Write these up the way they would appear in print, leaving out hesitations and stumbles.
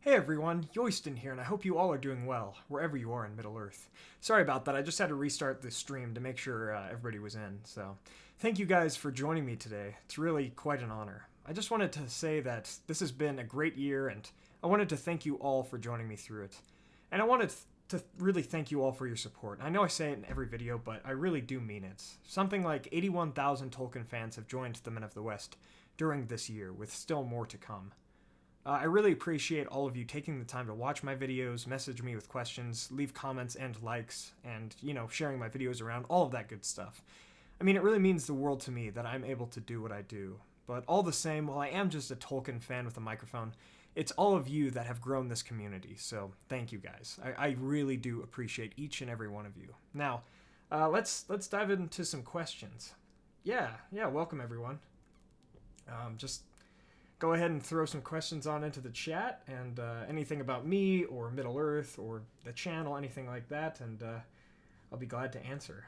Hey everyone, Yoiston here, and I hope you all are doing well, wherever you are in Middle-earth. Sorry about that, I just had to restart the stream to make sure everybody was in, so thank you guys for joining me today. It's really quite an honor. I just wanted to say that this has been a great year, and I wanted to thank you all for joining me through it. And I wanted to really thank you all for your support. I know I say it in every video, but I really do mean it. Something like 81,000 Tolkien fans have joined the Men of the West during this year, with still more to come. I really appreciate all of you taking the time to watch my videos, message me with questions, leave comments and likes, and, sharing my videos around, all of that good stuff. I mean, it really means the world to me that I'm able to do what I do. But all the same, while I am just a Tolkien fan with a microphone, it's all of you that have grown this community, so thank you guys. I really do appreciate each and every one of you. Now, let's dive into some questions. Yeah, welcome everyone. Just go ahead and throw some questions on into the chat, and anything about me or Middle-earth or the channel, anything like that, and I'll be glad to answer.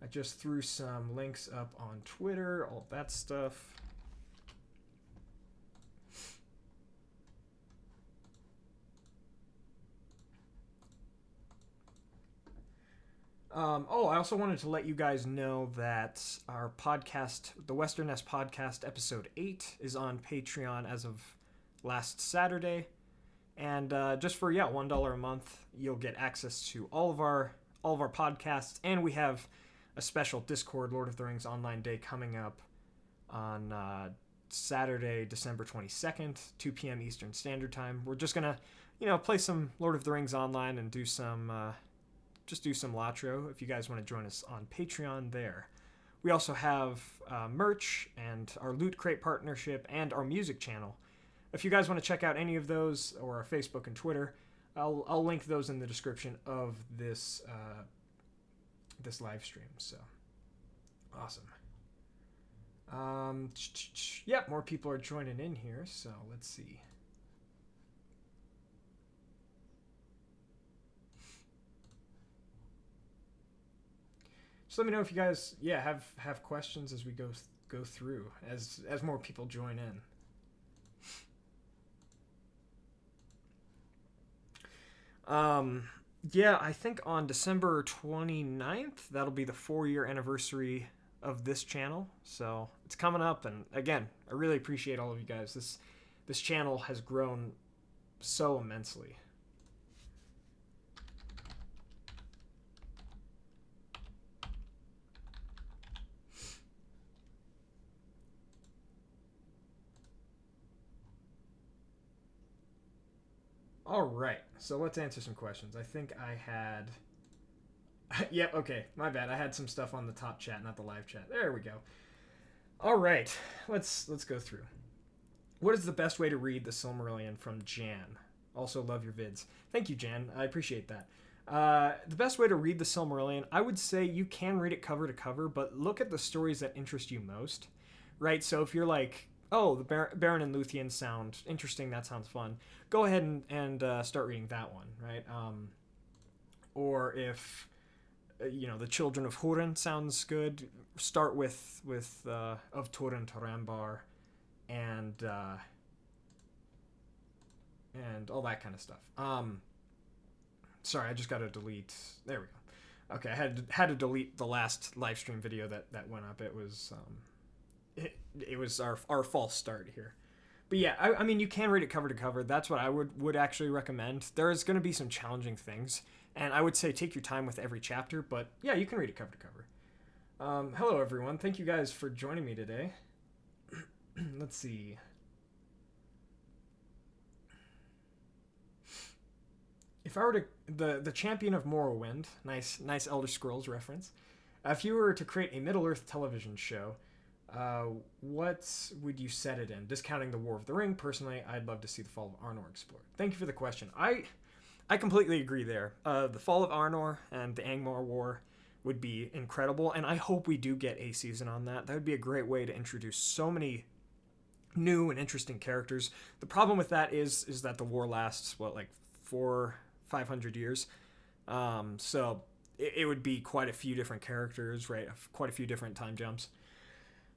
I just threw some links up on Twitter, all that stuff. I also wanted to let you guys know that our podcast, the Western Nest Podcast, Episode 8, is on Patreon as of last Saturday. And just for, $1 a month, you'll get access to all of our podcasts. And we have a special Discord Lord of the Rings Online Day coming up on Saturday, December 22nd, 2 p.m. Eastern Standard Time. We're just going to, play some Lord of the Rings online and do some Latro if you guys want to join us on Patreon there. We also have merch and our Loot Crate partnership and our music channel. If you guys want to check out any of those, or our Facebook and Twitter, I'll link those in the description of this live stream. So awesome. More people are joining in here, so let's see. So let me know if you guys, have questions as we go through, as more people join in. I think on December 29th, that'll be the 4-year anniversary of this channel. So it's coming up, and again, I really appreciate all of you guys. This channel has grown so immensely. All right, so let's answer some questions. I think I had... Yep, okay, my bad. I had some stuff on the top chat, not the live chat. There we go. All right, let's go through. What is the best way to read the Silmarillion, from Jan? Also love your vids. Thank you, Jan. I appreciate that. The best way to read the Silmarillion, I would say you can read it cover to cover, but look at the stories that interest you most, right? So if you're like, oh, the Baron and Luthien sound interesting, that sounds fun, go ahead and start reading that one, right? Or if, the Children of Húrin sounds good, start with Of Turin to Rambar, and all that kind of stuff. Sorry, I just got to delete. There we go. Okay, I had to delete the last live stream video that went up. It was it was our false start here. But yeah, I mean, you can read it cover to cover. That's what I would actually recommend. There is going to be some challenging things, and I would say take your time with every chapter, but yeah, you can read it cover to cover. Hello, everyone. Thank you guys for joining me today. Let's see. If I were to... The Champion of Morrowind, nice Elder Scrolls reference. If you were to create a Middle-earth television show, what would you set it in? Discounting the War of the Ring, personally, I'd love to see the Fall of Arnor explored. Thank you for the question. I completely agree there. The Fall of Arnor and the Angmar War would be incredible, and I hope we do get a season on that. That would be a great way to introduce so many new and interesting characters. The problem with that is that the war lasts, 500 years? So it would be quite a few different characters, right? Quite a few different time jumps.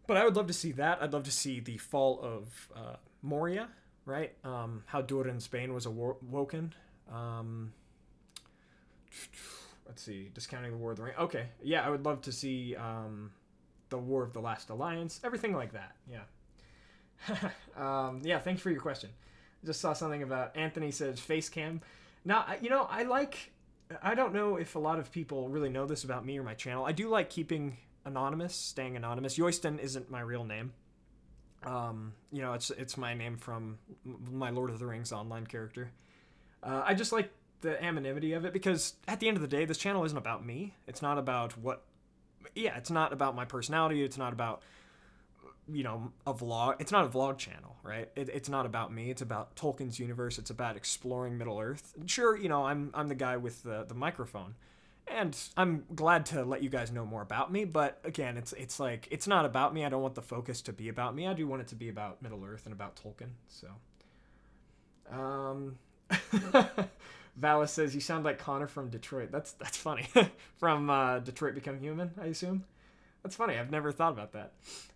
But I would love to see that. I'd love to see the fall of Moria, right? How Durin Spain was awoken. Let's see, discounting the War of the Ring. Okay, yeah, I would love to see the War of the Last Alliance, everything like that. Yeah. Yeah, thanks for your question. Just saw something about Anthony says face cam. Now, I don't know if a lot of people really know this about me or my channel. I do like keeping anonymous, staying anonymous. Yoiston isn't my real name. It's my name from my Lord of the Rings online character. I just like the anonymity of it because at the end of the day, this channel isn't about me. It's not about it's not about my personality. It's not about, a vlog. It's not a vlog channel, right? It's not about me. It's about Tolkien's universe. It's about exploring Middle Earth. Sure, I'm the guy with the microphone, and I'm glad to let you guys know more about me. But again, it's like, it's not about me. I don't want the focus to be about me. I do want it to be about Middle Earth and about Tolkien. So, Valis says you sound like Connor from Detroit. That's funny. From Detroit Become Human, I assume. That's funny. I've never thought about that.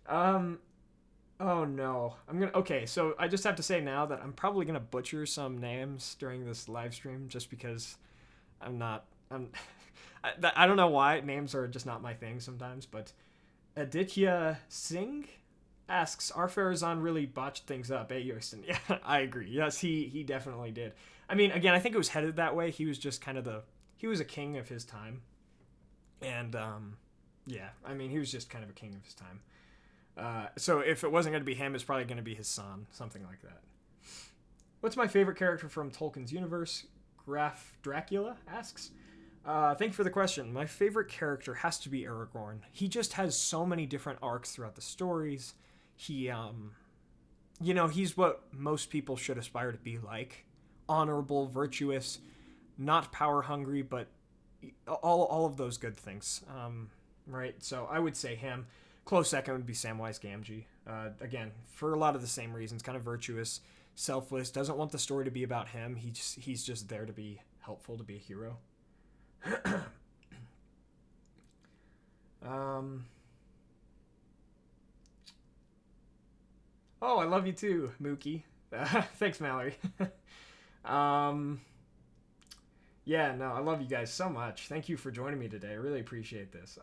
Oh no. Okay, so I just have to say now that I'm probably gonna butcher some names during this live stream just because I don't know why. Names are just not my thing sometimes, but Aditya Singh asks, our Farazan really botched things up, eh, Yosten? Yeah, I agree. Yes, he definitely did. I mean, again, I think it was headed that way. He was just kind of he was a king of his time. And, yeah, I mean, he was just kind of a king of his time. So if it wasn't going to be him, it's probably going to be his son, something like that. What's my favorite character from Tolkien's universe? Graf Dracula asks. Thank you for the question. My favorite character has to be Aragorn. He just has so many different arcs throughout the stories. He, he's what most people should aspire to be like. Honorable, virtuous, not power hungry, but all of those good things. Right? So I would say him. Close second would be Samwise Gamgee. Again, for a lot of the same reasons, kind of virtuous, selfless, doesn't want the story to be about him. He's just there to be helpful, to be a hero. Oh, I love you too, Mookie. Thanks, Mallory. Yeah, no, I love you guys so much. Thank you for joining me today. I really appreciate this.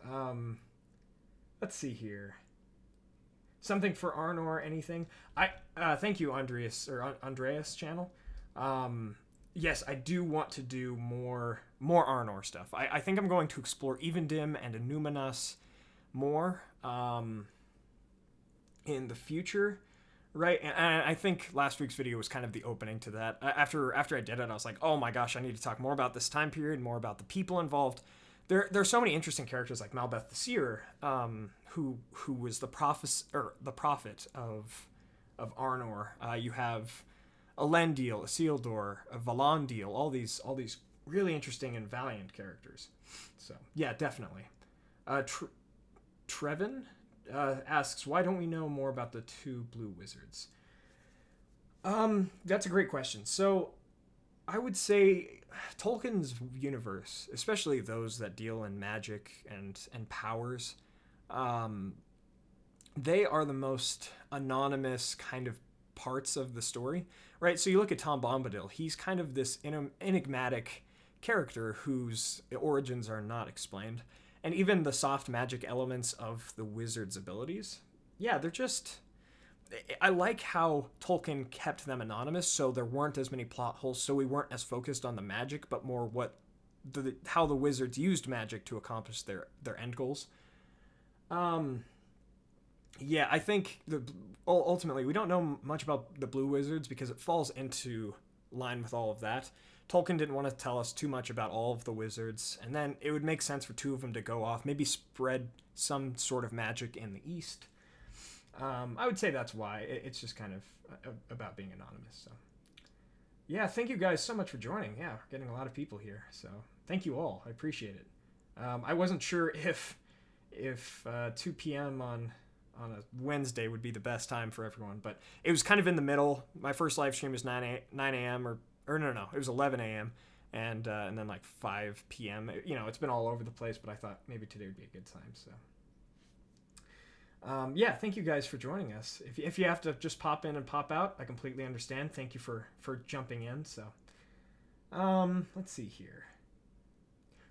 Let's see here. Something for Arnor, anything? Thank you, Andreas channel. Yes, I do want to do more Arnor stuff. I think I'm going to explore Evendim and Numinas more in the future, right? And I think last week's video was kind of the opening to that. After I did it, I was like, oh my gosh, I need to talk more about this time period, more about the people involved. There are so many interesting characters like Malbeth the Seer, who was the prophet of Arnor. You have a Lendale, a Isildur, a Valandil, all these really interesting and valiant characters. So yeah, definitely. Trevin asks, why don't we know more about the two blue wizards? That's a great question. So I would say Tolkien's universe, especially those that deal in magic and powers, they are the most anonymous kind of parts of the story, right? So you look at Tom Bombadil, he's kind of this enigmatic character whose origins are not explained. And even the soft magic elements of the wizard's abilities, yeah, they're just... I like how Tolkien kept them anonymous, so there weren't as many plot holes, so we weren't as focused on the magic, but more how the wizards used magic to accomplish their end goals. Yeah, I think ultimately we don't know much about the blue wizards because it falls into line with all of that. Tolkien didn't want to tell us too much about all of the wizards, and then it would make sense for two of them to go off, maybe spread some sort of magic in the east. I would say that's why. It's just kind of about being anonymous. So, yeah, thank you guys so much for joining. Yeah, we're getting a lot of people here, so thank you all. I appreciate it. I wasn't sure if 2 p.m. on a Wednesday would be the best time for everyone, but it was kind of in the middle. My first live stream was 9 a.m. or no, it was 11 a.m. and then like 5 p.m. It's been all over the place, but I thought maybe today would be a good time. So. Yeah, thank you guys for joining us. If you have to just pop in and pop out, I completely understand. Thank you for jumping in. So, let's see here.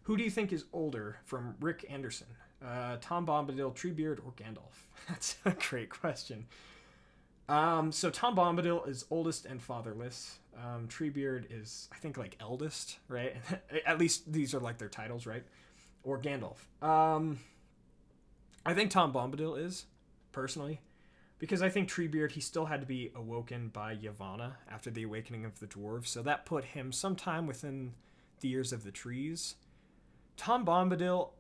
Who do you think is older, from Rick Anderson? Tom Bombadil, Treebeard, or Gandalf? That's a great question. So Tom Bombadil is oldest and fatherless. Treebeard is, I think, like eldest, right? At least these are like their titles, right? Or Gandalf. I think Tom Bombadil is, personally, because I think Treebeard, he still had to be awoken by Yavanna after the awakening of the dwarves, so that put him sometime within the years of the trees. Tom Bombadil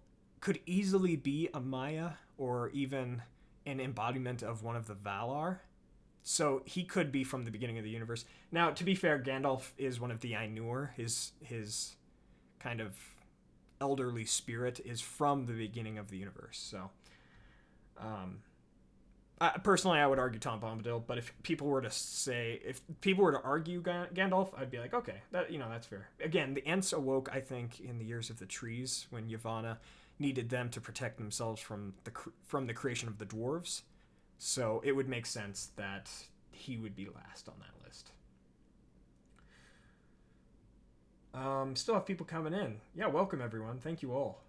could easily be a Maya or even an embodiment of one of the Valar. So he could be from the beginning of the universe. Now, to be fair, Gandalf is one of the Ainur. His kind of elderly spirit is from the beginning of the universe. So, personally, I would argue Tom Bombadil. But if people were to argue Gandalf, I'd be like, okay, that's fair. Again, the Ents awoke, I think, in the years of the trees when Yavanna needed them to protect themselves from the creation of the dwarves. So it would make sense that he would be last on that list. Still have people coming in. Yeah, welcome everyone. Thank you all.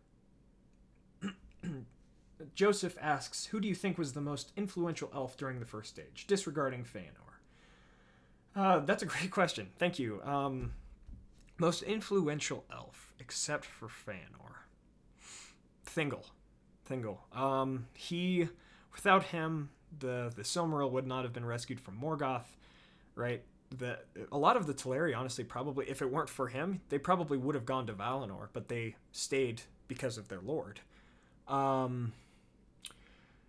Joseph asks, who do you think was the most influential elf during the first stage, disregarding Feanor? That's a great question. Thank you. Most influential elf, except for Feanor. Thingol. Without him, the Silmaril would not have been rescued from Morgoth, right? A lot of the Teleri, honestly, probably, if it weren't for him, they probably would have gone to Valinor, but they stayed because of their lord.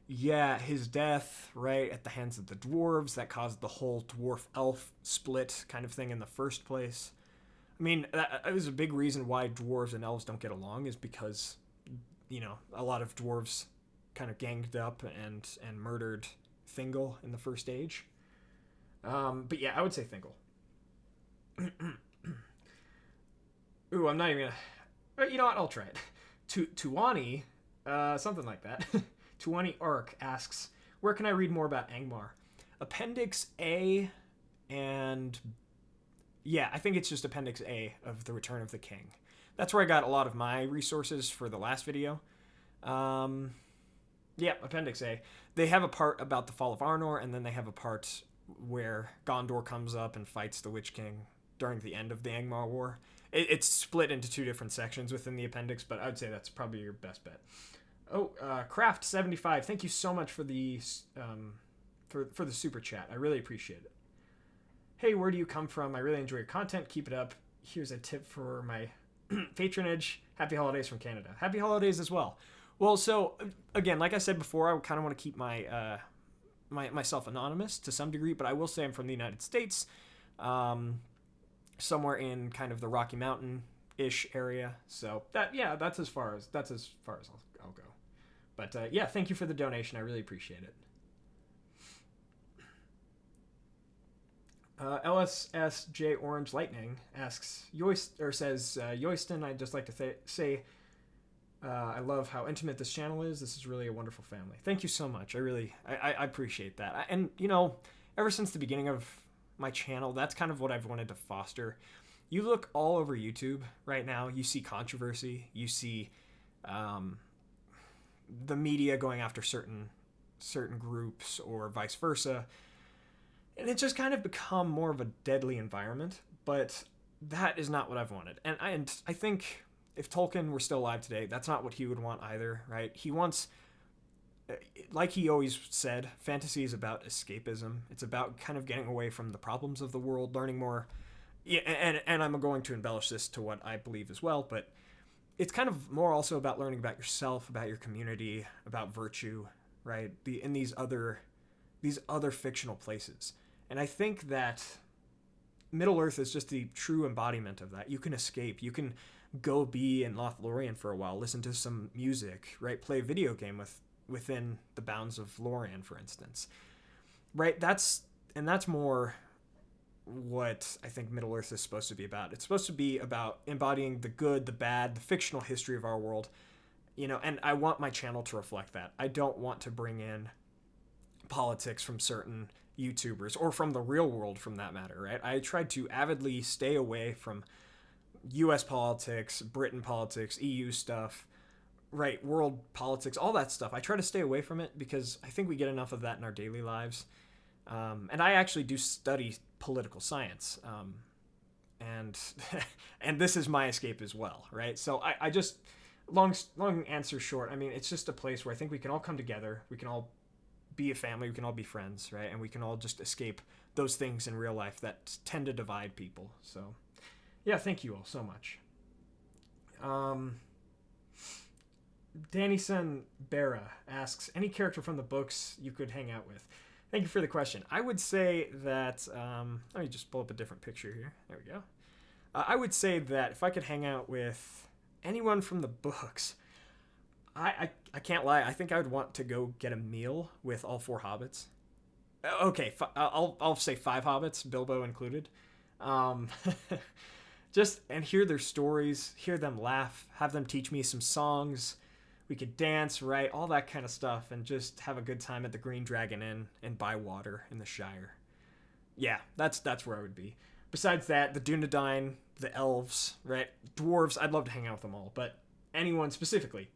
Yeah, his death, right, at the hands of the dwarves, that caused the whole dwarf-elf split kind of thing in the first place. I mean, that was a big reason why dwarves and elves don't get along, is because, a lot of dwarves kind of ganged up and murdered Thingol in the first age. But yeah, I would say Thingol. Ooh, I'm not even gonna... You know what? I'll try it. Tuani, something like that. Tuani Ark asks, where can I read more about Angmar? Appendix A and... Yeah, I think it's just Appendix A of The Return of the King. That's where I got a lot of my resources for the last video. Yeah, Appendix A. They have a part about the fall of Arnor, and then they have a part where Gondor comes up and fights the Witch King during the end of the Angmar War. It's split into two different sections within the appendix, but I would say that's probably your best bet. Oh, Craft75, thank you so much for the for the super chat. I really appreciate it. Hey, where do you come from? I really enjoy your content. Keep it up. Here's a tip for my patronage. Happy holidays from Canada. Happy holidays as well. Well, so again, like I said before, I kind of want to keep my myself anonymous to some degree, but I will say I'm from the United States, somewhere in kind of the Rocky Mountain-ish area. So that's as far as I'll go. But yeah, thank you for the donation. I really appreciate it. LSSJ Orange Lightning asks, Yoyston, I'd just like to say, I love how intimate this channel is. This is really a wonderful family. Thank you so much. I appreciate that. And, ever since the beginning of my channel, that's kind of what I've wanted to foster. You look all over YouTube right now, you see controversy, you see the media going after certain groups or vice versa. And it's just kind of become more of a deadly environment, but that is not what I've wanted. And I think if Tolkien were still alive today, that's not what he would want either, right? He wants, like he always said, fantasy is about escapism. It's about kind of getting away from the problems of the world, learning more. Yeah, and I'm going to embellish this to what I believe as well, but it's kind of more also about learning about yourself, about your community, about virtue, right? In these other fictional places. And I think that Middle-earth is just the true embodiment of that. You can escape. You can go be in Lothlorien for a while, listen to some music, right? Play a video game within the bounds of Lorien, for instance. Right? That's more what I think Middle-earth is supposed to be about. It's supposed to be about embodying the good, the bad, the fictional history of our world. And I want my channel to reflect that. I don't want to bring in politics from certain YouTubers, or from the real world from that matter, right? I tried to avidly stay away from US politics, Britain politics, EU stuff, right, world politics, all that stuff. I try to stay away from it because I think we get enough of that in our daily lives. And I actually do study political science. And and this is my escape as well, right? So I just, long answer short, I mean, it's just a place where I think we can all come together, we can all be a family, we can all be friends, right? And we can all just escape those things in real life that tend to divide people. So yeah, thank you all so much. Danny-san Bera asks, any character from the books you could hang out with? Thank you for the question. I would say that, let me just pull up a different picture here. There we go. I would say that if I could hang out with anyone from the books, I can't lie. I think I would want to go get a meal with all 4 hobbits. Okay, I'll say 5 hobbits, Bilbo included. Just, and hear their stories, hear them laugh, have them teach me some songs. We could dance, right? All that kind of stuff, and just have a good time at the Green Dragon Inn and buy water in the Shire. Yeah, that's where I would be. Besides that, the Dunedain, the Elves, right? Dwarves, I'd love to hang out with them all, but anyone specifically,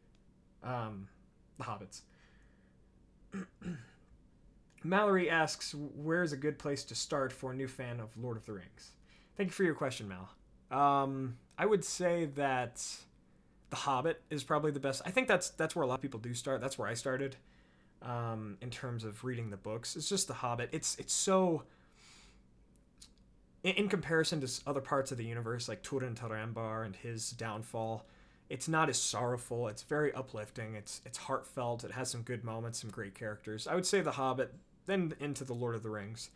the Hobbits. Mallory asks, where is a good place to start for a new fan of Lord of the Rings? Thank you for your question, Mal. I would say that The Hobbit is probably the best. I think that's where a lot of people do start. That's where I started, in terms of reading the books. It's just The Hobbit. It's so, in comparison to other parts of the universe, like Turin Tarambar and his downfall, it's not as sorrowful. It's very uplifting. It's heartfelt. It has some good moments, some great characters. I would say The Hobbit, then into The Lord of the Rings,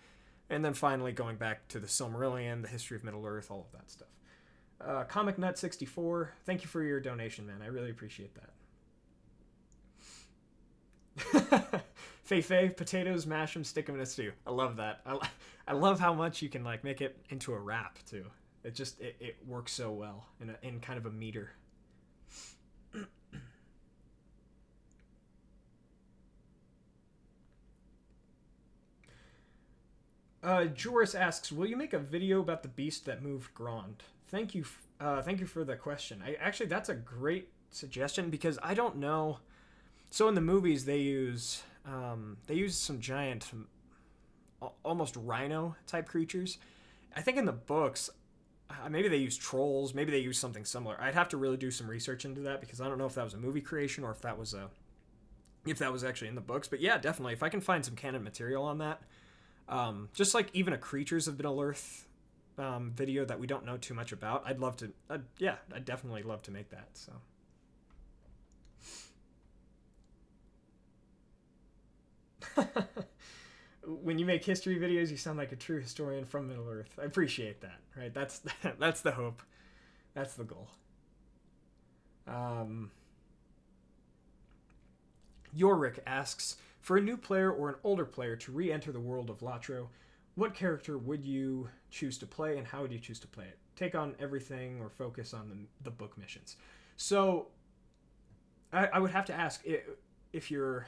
and then finally going back to the Silmarillion, the history of Middle-earth, all of that stuff. Comic Nut 64, thank you for your donation, man. I really appreciate that. Fei, potatoes, mash them, stick them in a stew. I love that. I love how much you can like make it into a wrap too. It just it works so well in kind of a meter. Joris asks, will you make a video about the beast that moved Grond? Thank you for the question. Actually, that's a great suggestion because I don't know. So in the movies, they use some giant, almost rhino type creatures. I think in the books, maybe they use trolls. Maybe they use something similar. I'd have to really do some research into that because I don't know if that was a movie creation or if that was actually in the books. But yeah, definitely. If I can find some canon material on that, just like even a Creatures of Middle-earth video that we don't know too much about, I'd definitely love to make that. So when you make history videos, you sound like a true historian from Middle-earth. I appreciate that, right? That's the hope. That's the goal. Yorick asks, for a new player or an older player to re-enter the world of Latro, what character would you choose to play and how would you choose to play it? Take on everything or focus on the book missions? So I would have to ask if you're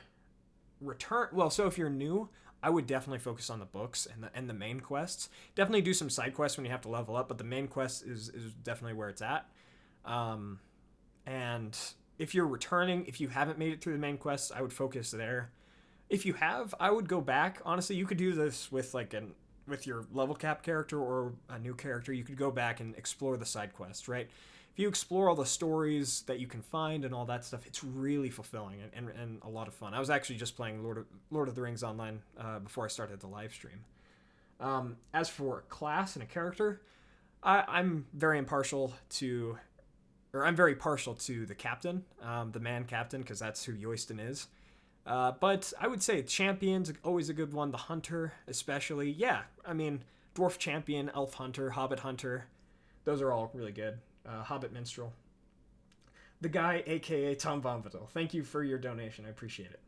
if you're new, I would definitely focus on the books and the main quests. Definitely do some side quests when you have to level up, but the main quest is definitely where it's at. And if you're returning, if you haven't made it through the main quests, I would focus there. If you have, I would go back. Honestly, you could do this with with your level cap character or a new character. You could go back and explore the side quests, right? If you explore all the stories that you can find and all that stuff, it's really fulfilling and a lot of fun. I was actually just playing Lord of the Rings Online before I started the live stream. As for a class and a character, I'm very partial to the captain, the man captain, because that's who Yoyston is. But I would say champion's always a good one. The hunter, especially. Yeah, I mean, dwarf champion, elf hunter, hobbit hunter. Those are all really good. Hobbit minstrel. The guy, a.k.a. Tom Bombadil. Thank you for your donation. I appreciate it.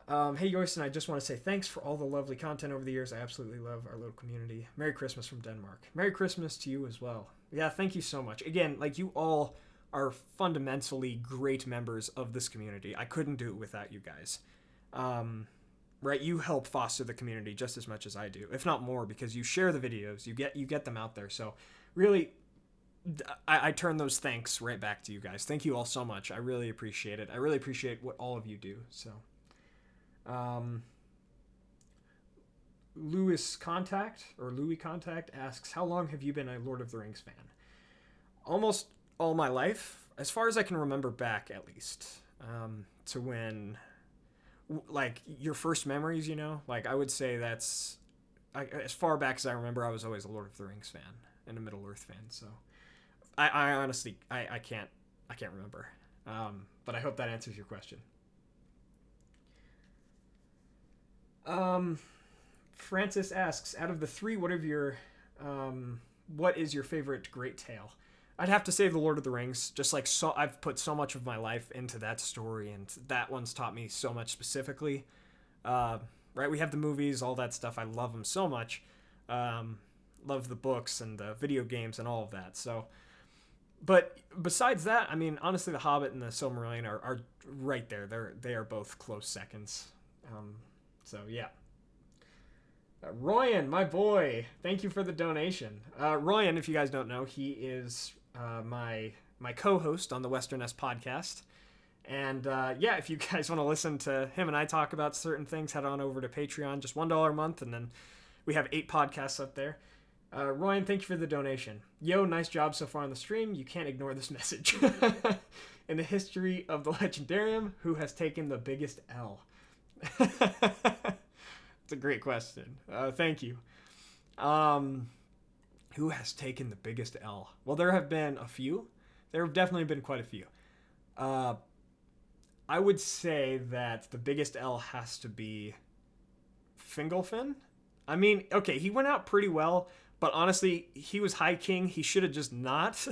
Hey, Yoyston, I just want to say thanks for all the lovely content over the years. I absolutely love our little community. Merry Christmas from Denmark. Merry Christmas to you as well. Yeah, thank you so much. Again, you all are we're fundamentally great members of this community. I couldn't do it without you guys. right? You help foster the community just as much as I do, if not more, because you share the videos, you get them out there. So really, I turn those thanks right back to you guys. Thank you all so much. I really appreciate it. I really appreciate what all of you do. So, Louis Contact asks, how long have you been a Lord of the Rings fan? Almost all my life, as far as I can remember back, at least, to when, like, your first memories, like, I would say that's, as far back as I remember, I was always a Lord of the Rings fan and a Middle-earth fan, so I honestly, I can't remember, but I hope that answers your question. Francis asks, out of the three, what is your favorite great tale? I'd have to say The Lord of the Rings. Just like, so I've put so much of my life into that story, and that one's taught me so much specifically. Right, we have the movies, all that stuff. I love them so much. Love the books and the video games and all of that. So, but besides that, I mean, honestly, The Hobbit and the Silmarillion are right there. They are both close seconds. So yeah. Royan, my boy, thank you for the donation. Royan, if you guys don't know, he is my co-host on the Western S podcast. And yeah, if you guys want to listen to him and I talk about certain things, head on over to Patreon, just $1 a month, and then we have 8 podcasts up there. Royan, thank you for the donation. Yo, nice job so far on the stream. You can't ignore this message. In the history of the Legendarium, who has taken the biggest L? It's a great question. Thank you. Who has taken the biggest L? Well, there have been a few. There have definitely been quite a few. I would say that the biggest L has to be Fingolfin. I mean, okay, he went out pretty well, but honestly, he was High King. He should have just not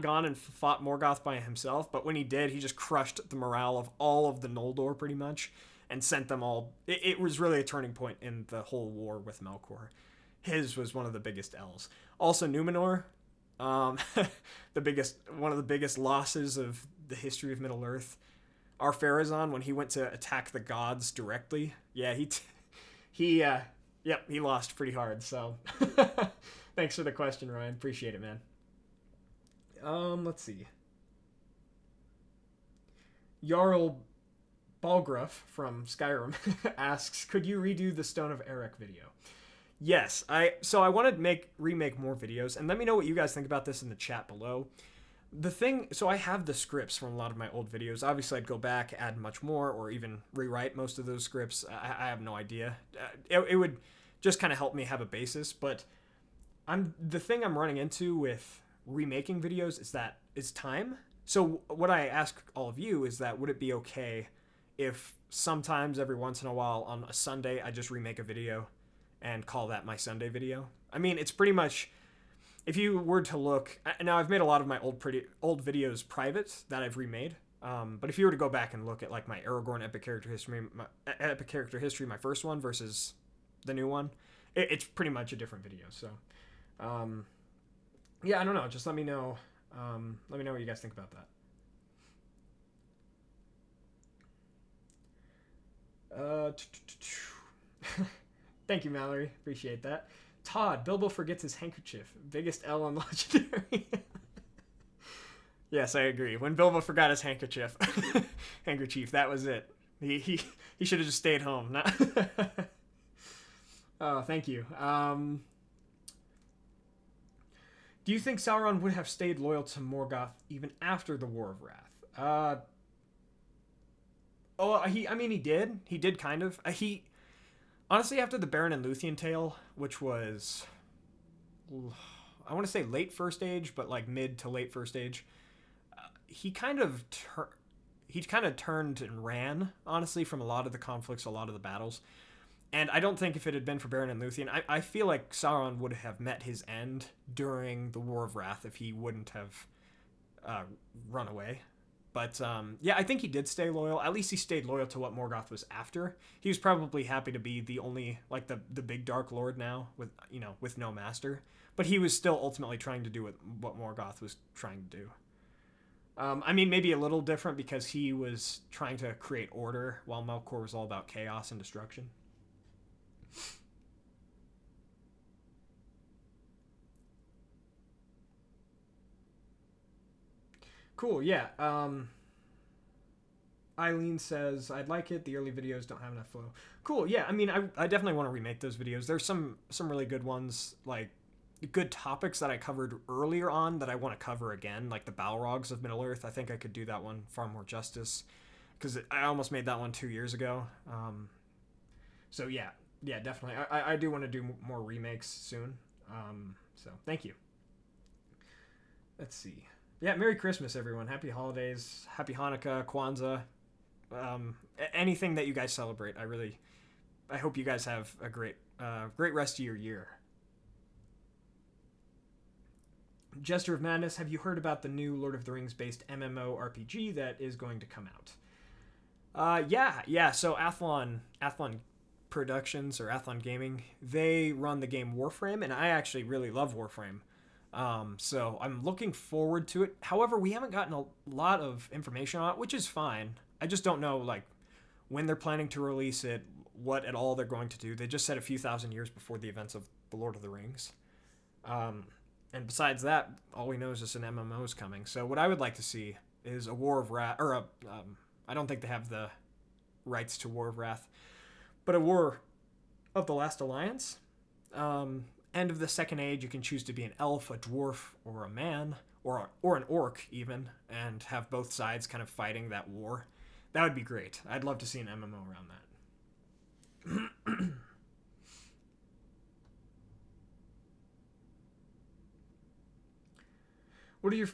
gone and fought Morgoth by himself, but when he did, he just crushed the morale of all of the Noldor pretty much and sent them all. It was really a turning point in the whole war with Melkor. His was one of the biggest L's. Also, Numenor, one of the biggest losses of the history of Middle-earth. Ar-Pharazôn, when he went to attack the gods directly, yeah, he lost pretty hard. So, thanks for the question, Ryan. Appreciate it, man. Let's see. Jarl Balgruff from Skyrim asks, could you redo the Stone of Eric video? Yes, I wanted to remake more videos, and let me know what you guys think about this in the chat below. So I have the scripts from a lot of my old videos. Obviously, I'd go back, add much more, or even rewrite most of those scripts. I have no idea. It would just kind of help me have a basis, but the thing I'm running into with remaking videos is time. So what I ask all of you is that, would it be okay if sometimes every once in a while on a Sunday I just remake a video and call that my Sunday video? I mean, it's pretty much, if you were to look, now I've made a lot of my old videos private that I've remade, but if you were to go back and look at like my Aragorn Epic Character History, my first one versus the new one, it's pretty much a different video. So, yeah, I don't know. Just let me know. Let me know what you guys think about that. Thank you, Mallory. Appreciate that. Todd, Bilbo forgets his handkerchief. Biggest L on Legendary. Yes, I agree. When Bilbo forgot his handkerchief, that was it. He should have just stayed home. Oh, thank you. Do you think Sauron would have stayed loyal to Morgoth even after the War of Wrath? He did. He did kind of. Honestly, after the Beren and Luthien tale, which was, I want to say late First Age, but like mid to late First Age, he kind of turned and ran, honestly, from a lot of the conflicts, a lot of the battles. And I don't think if it had been for Beren and Luthien, I feel like Sauron would have met his end during the War of Wrath if he wouldn't have run away. But yeah, I think he did stay loyal. At least he stayed loyal to what Morgoth was after. He was probably happy to be the only, like, the big Dark Lord now with no master. But he was still ultimately trying to do what Morgoth was trying to do. I mean, maybe a little different because he was trying to create order while Melkor was all about chaos and destruction. Cool, yeah. Eileen says, I'd like it. The early videos don't have enough flow. Cool, yeah. I mean, I definitely want to remake those videos. There's some really good ones, like good topics that I covered earlier on that I want to cover again, like the Balrogs of Middle-earth. I think I could do that one far more justice, because I almost made that one 2 years ago. So yeah, definitely. I do want to do more remakes soon. So thank you. Let's see. Yeah, Merry Christmas, everyone. Happy holidays. Happy Hanukkah, Kwanzaa. Anything that you guys celebrate. I hope you guys have a great rest of your year. Jester of Madness, have you heard about the new Lord of the Rings based MMORPG that is going to come out? Yeah. So Athlon Productions, or Athlon Gaming, they run the game Warframe, and I actually really love Warframe. So I'm looking forward to it. However, we haven't gotten a lot of information on it, which is fine. I just don't know, like, when they're planning to release it, what at all they're going to do. They just said a few thousand years before the events of The Lord of the Rings. And besides that, all we know is just an MMO is coming. So what I would like to see is a War of Wrath, or I don't think they have the rights to War of Wrath, but a War of the Last Alliance. End of the Second Age, you can choose to be an elf, a dwarf, or a man, or an orc even, and have both sides kind of fighting that war. That would be great. I'd love to see an MMO around that.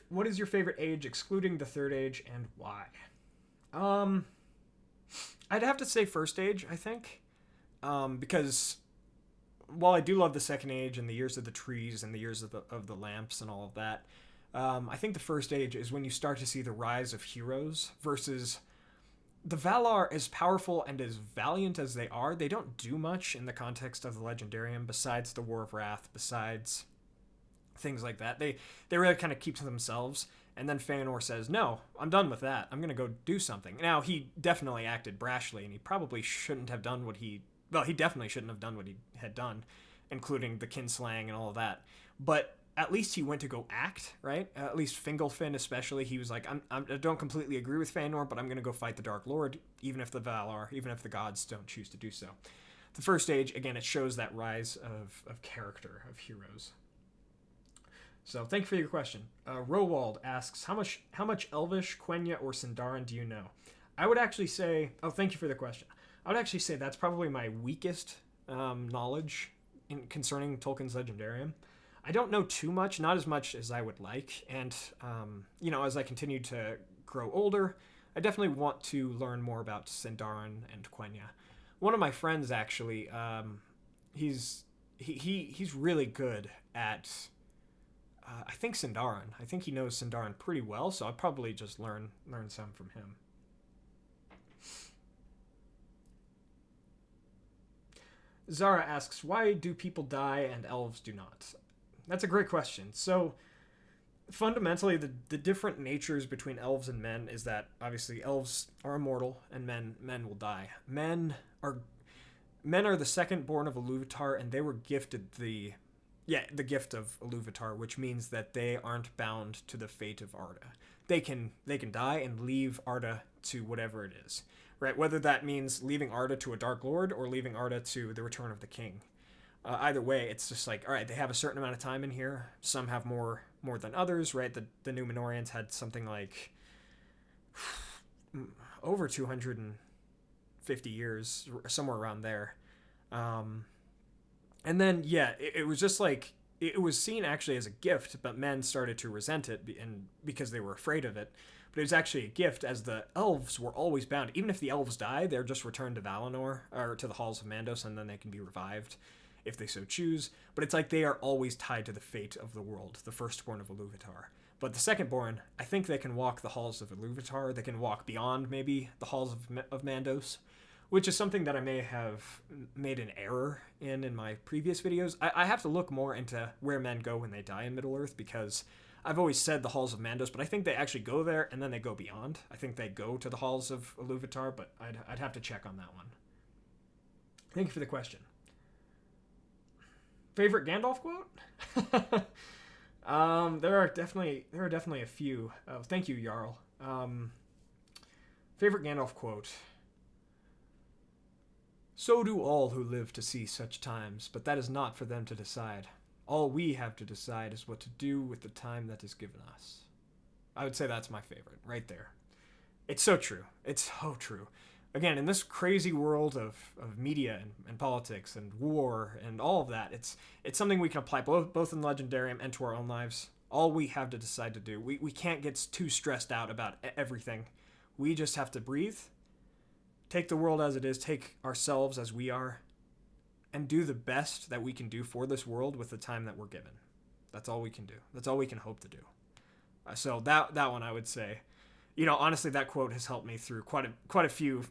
What is your favorite age, excluding the Third Age, and why? I'd have to say First Age, I think, because while I do love the Second Age and the Years of the Trees and the Years of the Lamps and all of that, I think the First Age is when you start to see the rise of heroes versus the Valar. As powerful and as valiant as they are, they don't do much in the context of the Legendarium besides the War of Wrath, besides things like that. They really kind of keep to themselves. And then Feanor says, no, I'm done with that. I'm going to go do something. Now, he definitely acted brashly, and he probably shouldn't have done what he definitely shouldn't have done what he had done, including the kinslaying and all of that. But at least he went to go act, right? At least Fingolfin especially, he was like, I don't completely agree with Feanor, but I'm going to go fight the Dark Lord, even if the gods don't choose to do so. The First Age, again, it shows that rise of character, of heroes. So thank you for your question. Rowald asks, how much Elvish, Quenya, or Sindarin do you know? I would actually say, thank you for the question. I would actually say that's probably my weakest knowledge concerning Tolkien's Legendarium. I don't know too much, not as much as I would like. And, as I continue to grow older, I definitely want to learn more about Sindarin and Quenya. One of my friends, actually, he's really good at, I think, Sindarin. I think he knows Sindarin pretty well, so I'll probably just learn some from him. Zara asks, why do people die and elves do not? That's a great question. So, fundamentally, the different natures between elves and men is that, obviously, elves are immortal, and men will die. Men are the second born of Iluvatar, and they were gifted the gift of Iluvatar, which means that they aren't bound to the fate of Arda. They can die and leave Arda to whatever it is. Right, whether that means leaving Arda to a Dark Lord or leaving Arda to the Return of the King. Either way, it's just like, all right, they have a certain amount of time in here. Some have more than others, right? The Númenóreans had something like over 250 years, somewhere around there. And then, it was just like, it was seen actually as a gift, but men started to resent it because they were afraid of it. But it was actually a gift, as the elves were always bound. Even if the elves die, they're just returned to Valinor, or to the Halls of Mandos, and then they can be revived if they so choose. But it's like they are always tied to the fate of the world, the firstborn of Iluvatar. But the secondborn, I think they can walk the Halls of Iluvatar. They can walk beyond, maybe, the Halls of Mandos, which is something that I may have made an error in my previous videos. I have to look more into where men go when they die in Middle-earth, because I've always said the Halls of Mandos, but I think they actually go there and then they go beyond. I think they go to the Halls of Iluvatar, but I'd have to check on that one. Thank you for the question. Favorite Gandalf quote? There are definitely a few. Thank you, Jarl. Favorite Gandalf quote. So do all who live to see such times, but that is not for them to decide. All we have to decide is what to do with the time that is given us. I would say that's my favorite, right there. It's so true. It's so true. Again, in this crazy world of media and politics and war and all of that, it's something we can apply both in Legendarium and to our own lives. All we have to decide to do. We can't get too stressed out about everything. We just have to breathe, take the world as it is, take ourselves as we are, and do the best that we can do for this world with the time that we're given. That's all we can do. That's all we can hope to do. So that one, I would say, honestly, that quote has helped me through quite a few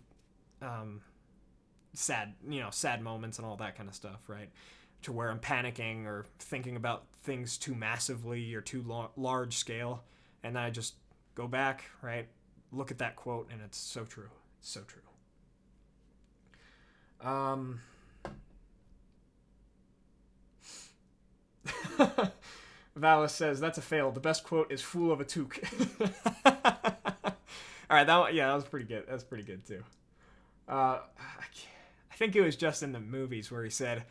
sad moments and all that kind of stuff, right? To where I'm panicking or thinking about things too massively or too large scale, and I just go back, right? Look at that quote, and it's so true. It's so true. Valis says, that's a fail. The best quote is fool of a toque. All right, that was pretty good. That's pretty good, too. I think it was just in the movies where he said,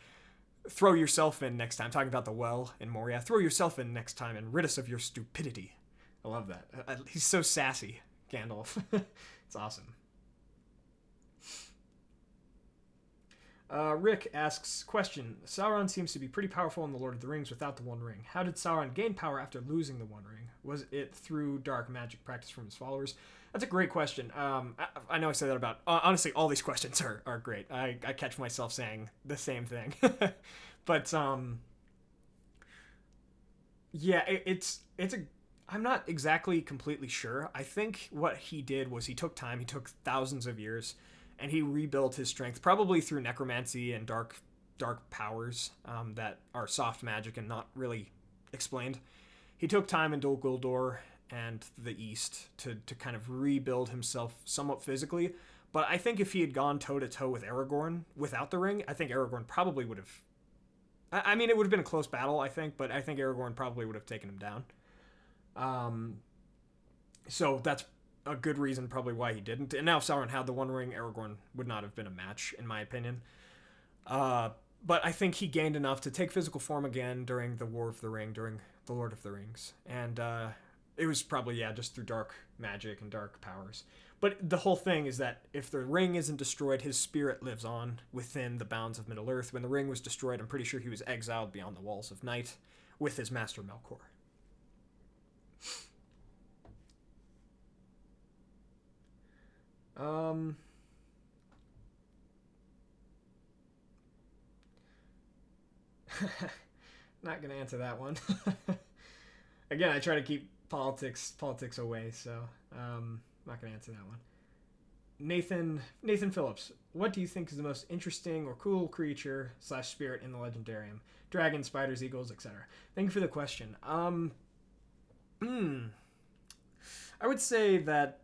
throw yourself in next time. Talking about the well in Moria. Throw yourself in next time and rid us of your stupidity. I love that. He's so sassy, Gandalf. It's awesome. Rick asks, question, Sauron seems to be pretty powerful in The Lord of the Rings without the One Ring. How did Sauron gain power after losing the One Ring? Was it through dark magic practice from his followers? That's a great question. I know I say that about, honestly, all these questions are great. I catch myself saying the same thing. But, yeah, I'm not exactly completely sure. I think what he did was he took time, he took thousands of years, and he rebuilt his strength, probably through necromancy and dark powers that are soft magic and not really explained. He took time in Dol Guldur and the East to kind of rebuild himself somewhat physically. But I think if he had gone toe-to-toe with Aragorn without the ring, I think Aragorn probably would have... I mean, it would have been a close battle, I think, but I think Aragorn probably would have taken him down. So that's a good reason probably why he didn't. And now if Sauron had the One Ring, Aragorn would not have been a match, in my opinion. But I think he gained enough to take physical form again during the War of the Ring, during the Lord of the Rings. And it was probably, just through dark magic and dark powers. But the whole thing is that if the ring isn't destroyed, his spirit lives on within the bounds of Middle-earth. When the ring was destroyed, I'm pretty sure he was exiled beyond the walls of Night with his master Melkor. Not gonna answer that one. Again, I try to keep politics away, so not gonna answer that one. Nathan Phillips, what do you think is the most interesting or cool creature / spirit in the Legendarium? Dragons, spiders, eagles, etc. Thank you for the question. I would say that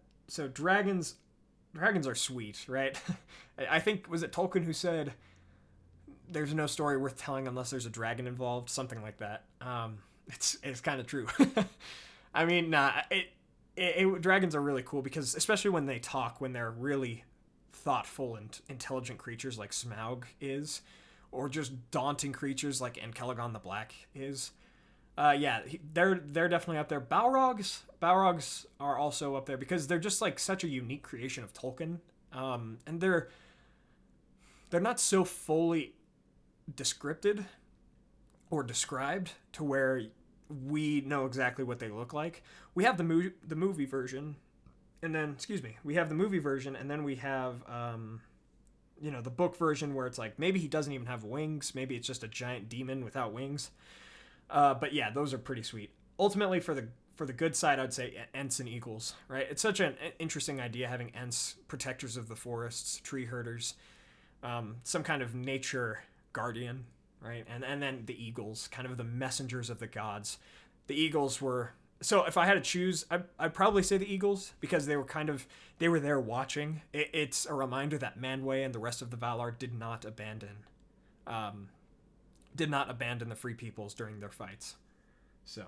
dragons are sweet, right? I think, was it Tolkien who said there's no story worth telling unless there's a dragon involved, something like that. It's kind of true. I mean, dragons are really cool because, especially when they talk, when they're really thoughtful and intelligent creatures like Smaug is, or just daunting creatures like Ankelagon the Black is. They're definitely up there. Balrogs are also up there because they're just like such a unique creation of Tolkien, and they're not so fully descripted or described to where we know exactly what they look like. We have the movie version, and then we have the movie version, and then we have the book version where it's like maybe he doesn't even have wings, maybe it's just a giant demon without wings. But yeah, those are pretty sweet. Ultimately, for the good side, I'd say Ents and Eagles, right? It's such an interesting idea having Ents, protectors of the forests, tree herders, some kind of nature guardian, right? And then the Eagles, kind of the messengers of the gods. The Eagles were... So if I had to choose, I'd probably say the Eagles, because they were there watching. It's a reminder that Manwë and the rest of the Valar did not abandon the Free Peoples during their fights. So,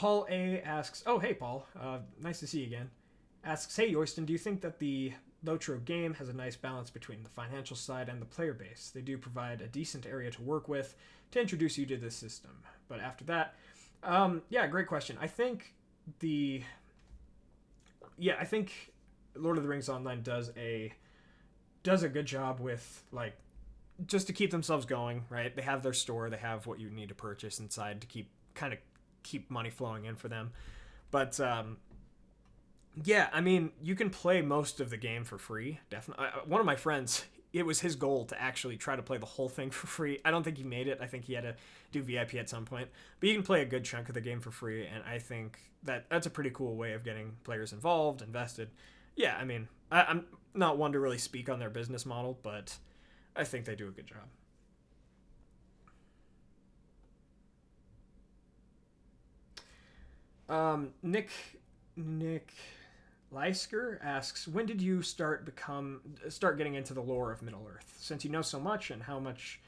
Paul A asks, oh, hey, Paul. Nice to see you again. Asks, hey, Yoyston, do you think that the Lotro game has a nice balance between the financial side and the player base? They do provide a decent area to work with to introduce you to the system. But after that, yeah, great question. I think I think Lord of the Rings Online does a good job with, like, just to keep themselves going, right? They have their store, they have what you need to purchase inside to keep money flowing in for them. But yeah, I mean, you can play most of the game for free. Definitely, one of my friends, it was his goal to actually try to play the whole thing for free. I don't think he made it. I think he had to do VIP at some point. But you can play a good chunk of the game for free, and I think that's a pretty cool way of getting players involved, invested. Yeah, I mean, I'm not one to really speak on their business model, but I think they do a good job. Nick Leisker asks, when did you start getting into the lore of Middle-earth? Since you know so much, and how much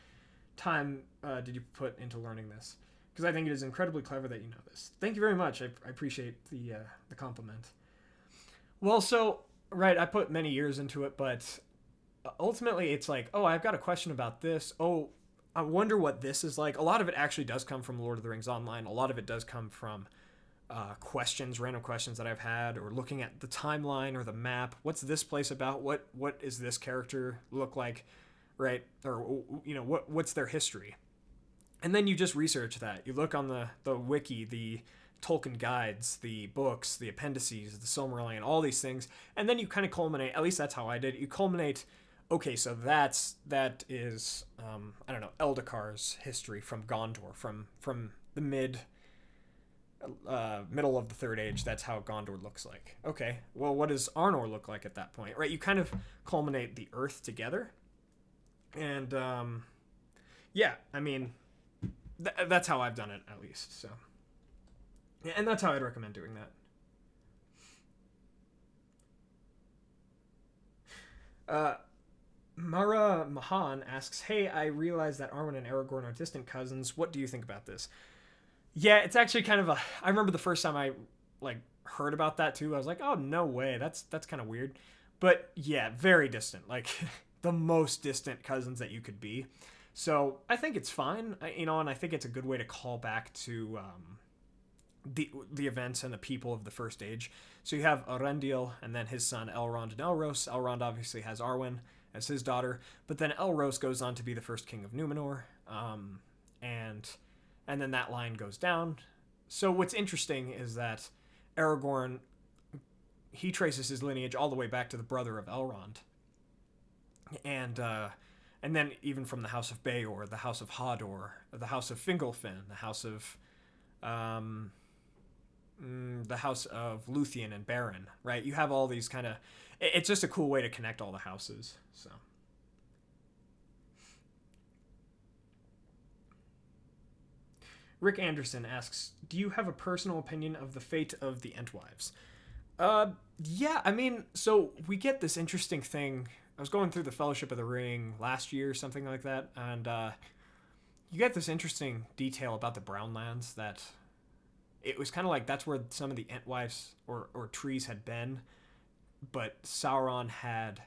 time did you put into learning this? Because I think it is incredibly clever that you know this. Thank you very much. I appreciate the compliment. Well, so, right, I put many years into it, but ultimately it's like, oh, I've got a question about this. Oh, I wonder what this is like. A lot of it actually does come from Lord of the Rings Online. A lot of it does come from random questions that I've had, or looking at the timeline or the map. What's this place about? What is this character look like, right? Or, you know, what's their history? And then you just research that. You look on the wiki, the Tolkien guides, the books, the appendices, the Silmarillion, all these things, and then you kind of culminate. At least that's how I did. You culminate. Okay, so that is I don't know, Eldakar's history from Gondor, from the middle of the Third Age. That's how Gondor looks like. Okay, well, what does Arnor look like at that point, right? You kind of culminate the Earth together, and yeah, I mean, that's how I've done it, at least. So, yeah, and that's how I'd recommend doing that. Mara Mahan asks, hey, I realize that Arwen and Aragorn are distant cousins. What do you think about this? Yeah, it's actually kind of I remember the first time I, like, heard about that, too. I was like, oh, no way. That's kind of weird. But, yeah, very distant. Like, the most distant cousins that you could be. So, I think it's fine, you know, and I think it's a good way to call back to the events and the people of the First Age. So, you have Elendil, and then his son Elrond and Elros. Elrond obviously has Arwen as his daughter, but then Elros goes on to be the first king of Numenor, and then that line goes down. So what's interesting is that Aragorn, he traces his lineage all the way back to the brother of Elrond, and then even from the House of Beor, the House of Hodor, the House of Fingolfin, the House of Luthien and Beren, right? You have all these kind of. It's just a cool way to connect all the houses. So. Rick Anderson asks, do you have a personal opinion of the fate of the Entwives? Yeah, I mean, so we get this interesting thing. I was going through the Fellowship of the Ring last year, something like that, and you get this interesting detail about the Brownlands, that it was kind of like that's where some of the Entwives or trees had been, but Sauron had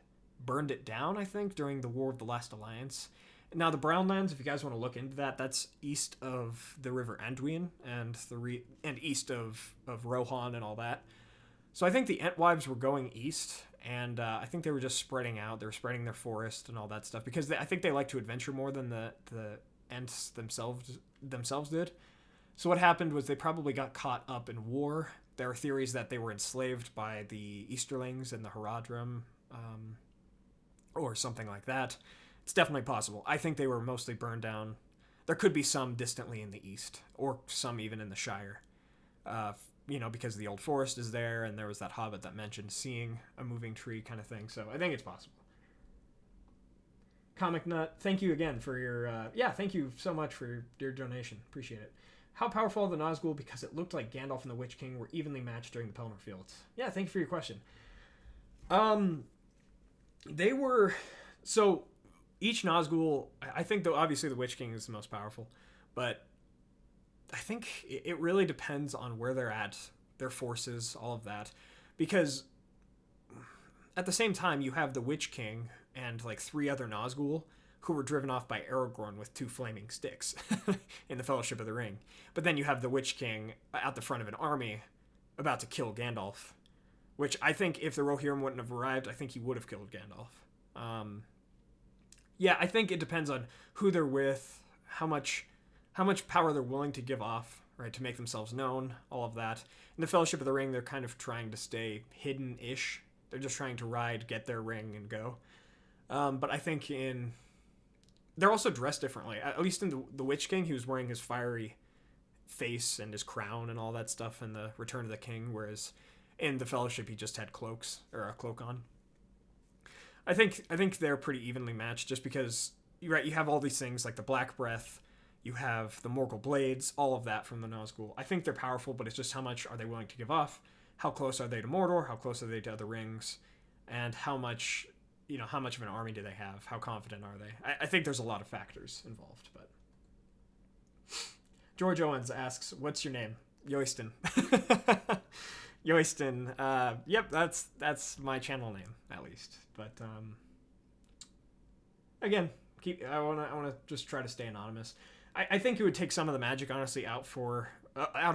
burned it down, I think, during the War of the Last Alliance. Now, the Brownlands, if you guys want to look into that, that's east of the River Anduin and east of Rohan and all that. So I think the Entwives were going east, and I think they were just spreading out. They were spreading their forest and all that stuff, because I think they like to adventure more than the Ents themselves did. So what happened was they probably got caught up in war. There are theories that they were enslaved by the Easterlings and the Haradrim, or something like that. It's definitely possible. I think they were mostly burned down. There could be some distantly in the east, or some even in the Shire, you know, because the old forest is there, and there was that hobbit that mentioned seeing a moving tree kind of thing. So I think it's possible. Comic Nut, thank you again for your, thank you so much for your donation. Appreciate it. How powerful are the Nazgul? Because it looked like Gandalf and the Witch King were evenly matched during the Pelennor Fields. Yeah, thank you for your question. They were, so each Nazgul, I think, though, obviously the Witch King is the most powerful, but I think it really depends on where they're at, their forces, all of that, because at the same time you have the Witch King and like 3 other Nazgul who were driven off by Aragorn with 2 flaming sticks in the Fellowship of the Ring. But then you have the Witch King at the front of an army about to kill Gandalf, which I think if the Rohirrim wouldn't have arrived, I think he would have killed Gandalf. Yeah, I think it depends on who they're with, how much power they're willing to give off, right, to make themselves known, all of that. In the Fellowship of the Ring, they're kind of trying to stay hidden-ish. They're just trying to ride, get their ring, and go. But I think they're also dressed differently. At least in the Witch King, he was wearing his fiery face and his crown and all that stuff in the Return of the King, whereas in the Fellowship, he just had cloaks, or a cloak on. I think they're pretty evenly matched, just because you have all these things like the Black Breath, you have the Morgul Blades, all of that from the Nazgul. I think they're powerful, but it's just how much are they willing to give off? How close are they to Mordor? How close are they to other rings? And how much of an army do they have? How confident are they? I think there's a lot of factors involved, but George Owens asks, "What's your name?" Yoiston. Yoiston. Yep, that's my channel name at least. But again, I wanna just try to stay anonymous. I think it would take some of the magic, honestly, out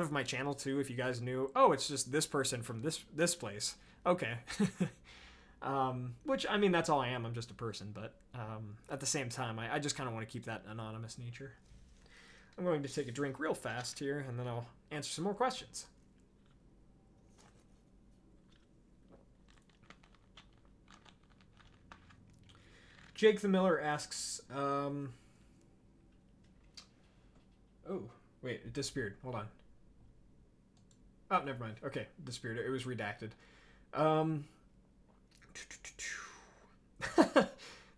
of my channel too. If you guys knew, oh, it's just this person from this place. Okay. Which, I mean, that's all I am. I'm just a person. But at the same time, I just kind of want to keep that anonymous nature. I'm going to take a drink real fast here, and then I'll answer some more questions. Jake the Miller asks, oh, wait, it disappeared. Hold on. Oh, never mind. Okay, it disappeared. It was redacted.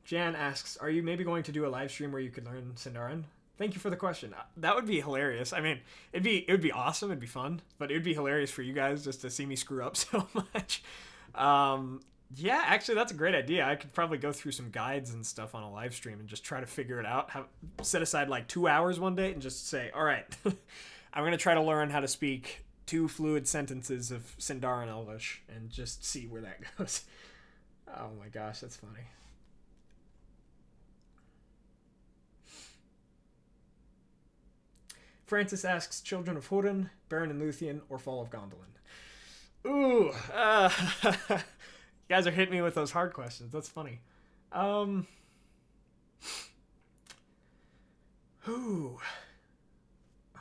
Jan asks, are you maybe going to do a live stream where you could learn Sindarin? Thank you for the question. That would be hilarious. I mean, it would be awesome. It'd be fun, but it would be hilarious for you guys just to see me screw up so much. Yeah, actually, that's a great idea. I could probably go through some guides and stuff on a live stream and just try to figure it out. Set aside like 2 hours one day and just say, all right, I'm going to try to learn how to speak 2 fluid sentences of Sindarin Elvish and just see where that goes. Oh my gosh, that's funny. Francis asks, Children of Húrin, Beren and Luthien, or Fall of Gondolin? Ooh, you guys are hitting me with those hard questions. That's funny. Ooh.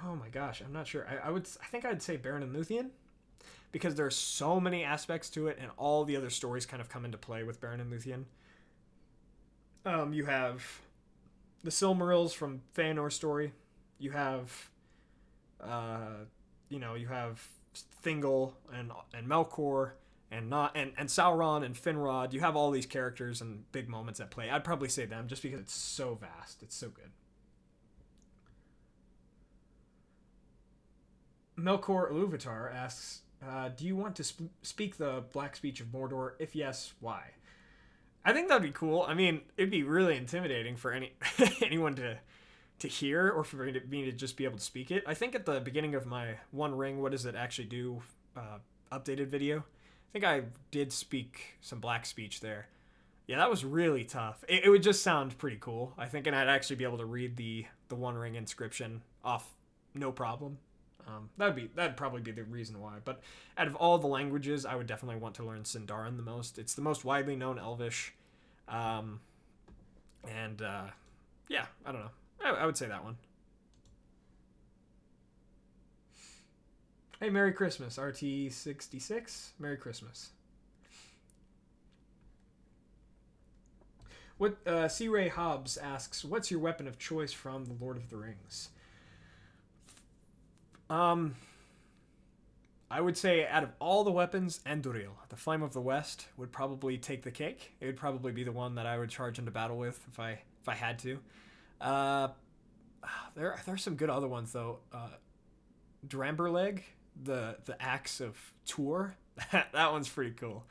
Oh my gosh, I'm not sure. I think I'd say Beren and Luthien, because there's so many aspects to it, and all the other stories kind of come into play with Beren and Luthien. You have the Silmarils from Feanor's story. You have, you have Thingol and Melkor and Sauron and Finrod. You have all these characters and big moments at play. I'd probably say them just because it's so vast. It's so good. Melkor Iluvatar asks, do you want to speak the Black Speech of Mordor? If yes, why? I think that'd be cool. I mean, it'd be really intimidating for anyone to hear, or for me to just be able to speak it. I think at the beginning of my One Ring, what does it actually do, updated video, I think I did speak some Black Speech there. Yeah, that was really tough. It would just sound pretty cool, I think, and I'd actually be able to read the One Ring inscription off no problem. That'd probably be the reason why. But out of all the languages, I would definitely want to learn Sindarin the most. It's the most widely known Elvish. Yeah, I don't know. I would say that one. Hey, Merry Christmas, RT66. Merry Christmas. What C. Ray Hobbs asks, what's your weapon of choice from The Lord of the Rings? I would say out of all the weapons, Andúril, the Flame of the West, would probably take the cake. It would probably be the one that I would charge into battle with if I had to. There are some good other ones though. Dramberleg, the axe of Tuor, that one's pretty cool.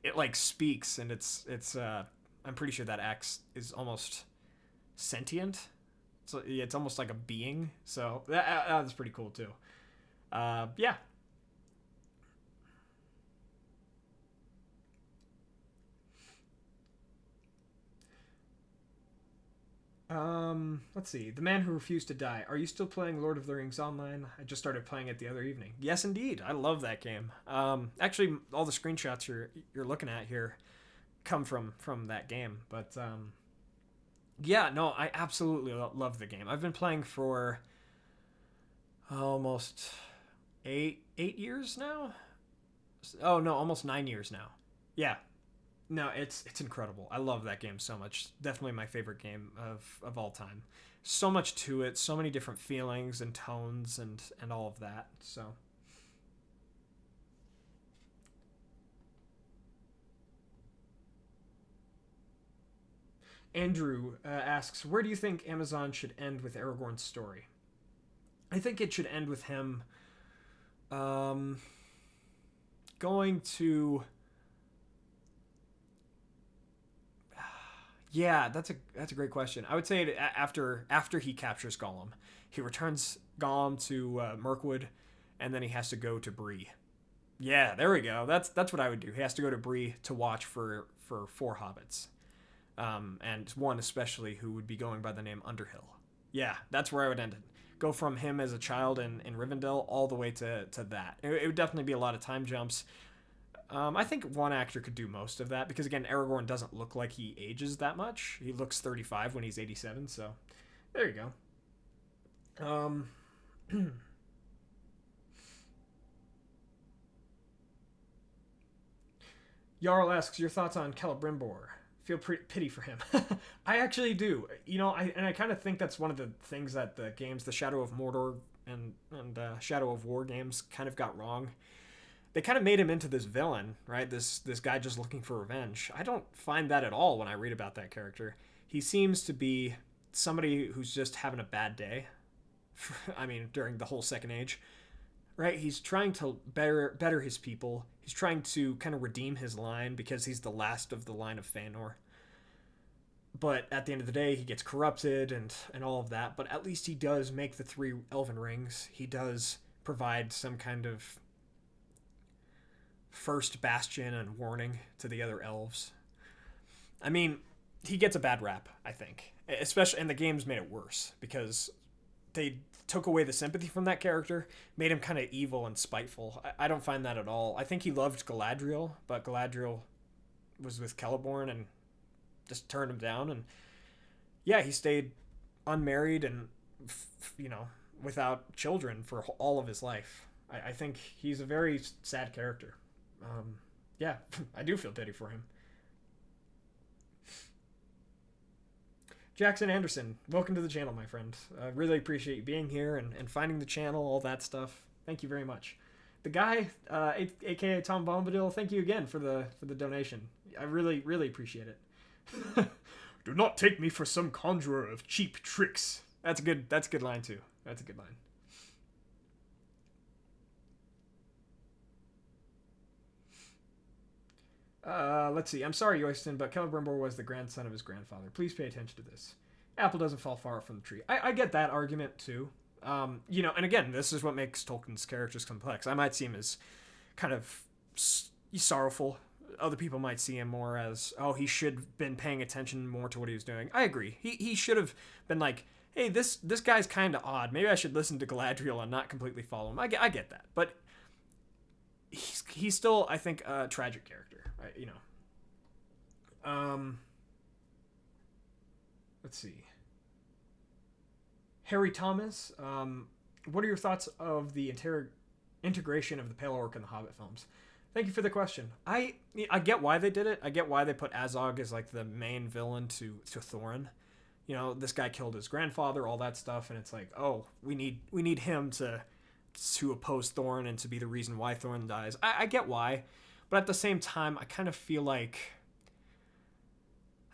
It like speaks, and it's I'm pretty sure that axe is almost sentient. So it's almost like a being. So that's pretty cool too. Yeah. Let's see. The Man Who Refused to Die. Are you still playing Lord of the Rings Online? I just started playing it the other evening. Yes, indeed. I love that game. Actually, all the screenshots you're looking at here come from that game. But yeah, no, I absolutely love the game. I've been playing for almost 8 years now. Oh no, almost 9 years now. Yeah, no, it's incredible. I love that game so much. Definitely my favorite game of all time. So much to it, so many different feelings and tones and all of that. So Andrew asks, where do you think Amazon should end with Aragorn's story? I think it should end with him going to. Yeah, that's a great question. I would say after he captures Gollum, he returns Gollum to Mirkwood, and then he has to go to Bree. Yeah, there we go. That's what I would do. He has to go to Bree to watch for 4 hobbits, and one especially who would be going by the name Underhill. Yeah, that's where I would end it. Go from him as a child in Rivendell all the way to that. It would definitely be a lot of time jumps. I think one actor could do most of that because, again, Aragorn doesn't look like he ages that much. He looks 35 when he's 87, so there you go. Jarl asks your thoughts on Celebrimbor. Feel pity for him. I actually do. I kind of think that's one of the things that the games, the Shadow of Mordor and Shadow of War games, kind of got wrong. They kind of made him into this villain, right? This guy just looking for revenge. I don't find that at all when I read about that character. He seems to be somebody who's just having a bad day. I mean, during the whole Second Age, right? He's trying to better his people. He's trying to kind of redeem his line because he's the last of the line of Fëanor. But at the end of the day, he gets corrupted and all of that. But at least he does make the 3 elven rings. He does provide some kind of first bastion and warning to the other elves. I mean, he gets a bad rap, I think. Especially, and the games made it worse because they took away the sympathy from that character, made him kind of evil and spiteful. I don't find that at all. I think he loved Galadriel, but Galadriel was with Celeborn and just turned him down. And yeah, he stayed unmarried and, without children for all of his life. I think he's a very sad character. Yeah, I do feel pity for him. Jackson Anderson, welcome to the channel, my friend. I really appreciate you being here and finding the channel, all that stuff. Thank you very much. The guy, aka Tom Bombadil, thank you again for the donation. I really, really appreciate it. Do not take me for some conjurer of cheap tricks. That's a good line too. That's a good line. Let's see. I'm sorry, Yoyston, but Celebrimbor was the grandson of his grandfather. Please pay attention to this. Apple doesn't fall far from the tree. I get that argument, too. And again, this is what makes Tolkien's characters complex. I might see him as kind of sorrowful. Other people might see him more as, oh, he should have been paying attention more to what he was doing. I agree. He should have been like, hey, this guy's kind of odd. Maybe I should listen to Galadriel and not completely follow him. I get that. But he's still, I think, a tragic character. Let's see. Harry Thomas, what are your thoughts of the integration of the Pale Orc in the Hobbit films? Thank you for the question. I get why they did it. I get why they put Azog as like the main villain to Thorin. This guy killed his grandfather, all that stuff, and it's like, oh, we need him to oppose Thorin and to be the reason why Thorin dies. I get why. But at the same time, I kind of feel like,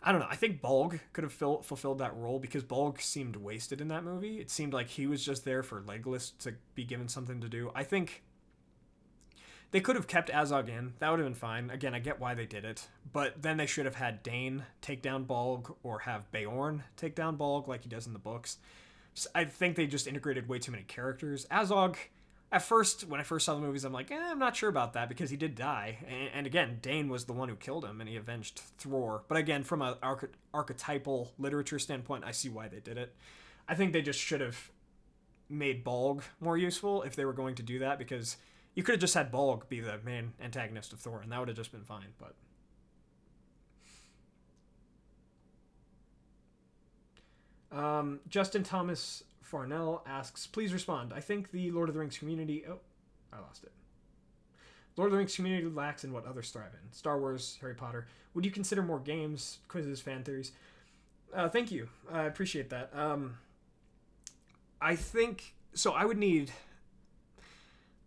I don't know, I think Bolg could have fulfilled that role because Bolg seemed wasted in that movie. It seemed like he was just there for Legolas to be given something to do. I think They could have kept Azog in. That would have been fine. Again, I get why they did it. But then they should have had Dane take down Bolg or have Beorn take down Bolg like he does in the books. I think they just integrated way too many characters. Azog, at first, when I first saw the movies, I'm like, I'm not sure about that because he did die. And again, Dane was the one who killed him and he avenged Thror. But again, from an archetypal literature standpoint, I see why they did it. I think they just should have made Bolg more useful if they were going to do that, because you could have just had Bolg be the main antagonist of Thor and that would have just been fine. But Justin Thomas Farnell asks, please respond. I think the Lord of the Rings community... Oh, I lost it. Lord of the Rings community lacks in what others thrive in. Star Wars, Harry Potter. Would you consider more games, quizzes, fan theories? Thank you. I appreciate that. I think... So I would need...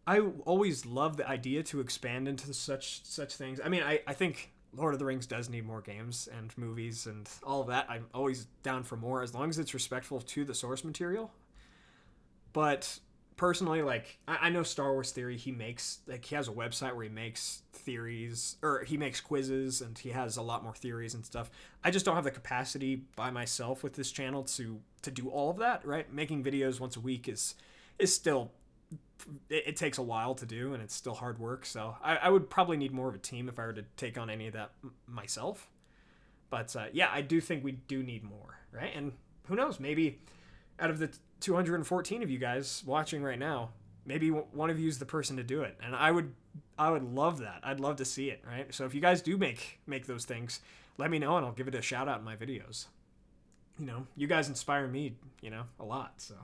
I always love the idea to expand into such things. I mean, I think Lord of the Rings does need more games and movies and all of that. I'm always down for more as long as it's respectful to the source material. But personally, like, I know Star Wars Theory, he has a website where he makes theories, or he makes quizzes, and he has a lot more theories and stuff. I just don't have the capacity by myself with this channel to do all of that, right? Making videos once a week is still... It takes a while to do, and it's still hard work. So I would probably need more of a team if I were to take on any of that myself. But yeah, I do think we do need more, right? And who knows? Maybe out of the 214 of you guys watching right now, maybe one of you is the person to do it. And I would love that. I'd love to see it, right? So if you guys do make those things, let me know, and I'll give it a shout out in my videos. You know, you guys inspire me, a lot. So.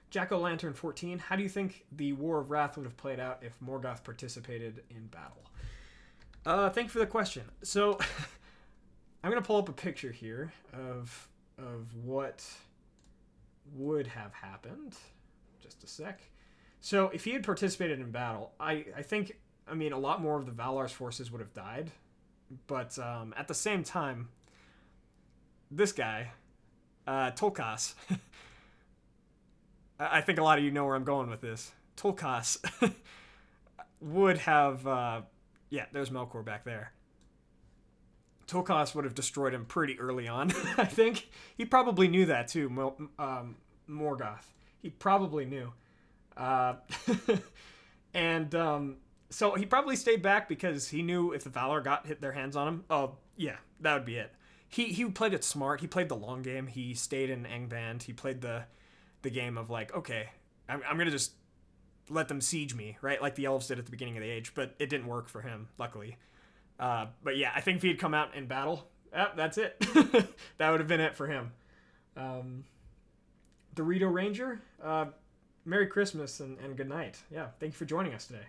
Jack-o'-lantern 14, how do you think the War of Wrath would have played out if Morgoth participated in battle? Thank you for the question. So, I'm going to pull up a picture here of what would have happened. Just a sec. So, if he had participated in battle, I think, a lot more of the Valar's forces would have died. But at the same time, this guy, Tolkas... I think a lot of you know where I'm going with this. Tolkas would have... yeah, there's Melkor back there. Tolkas would have destroyed him pretty early on, I think. He probably knew that, too, Morgoth. He probably knew. And so he probably stayed back because he knew if the Valar hit their hands on him, oh, yeah, that would be it. He played it smart. He played the long game. He stayed in Angband. He played the game of like, okay, I'm going to just let them siege me, right? Like the Elves did at the beginning of the age, but it didn't work for him, luckily. But yeah, I think if he'd come out in battle, that's it. That would have been it for him. Dorito Ranger, Merry Christmas and good night. Yeah, thank you for joining us today.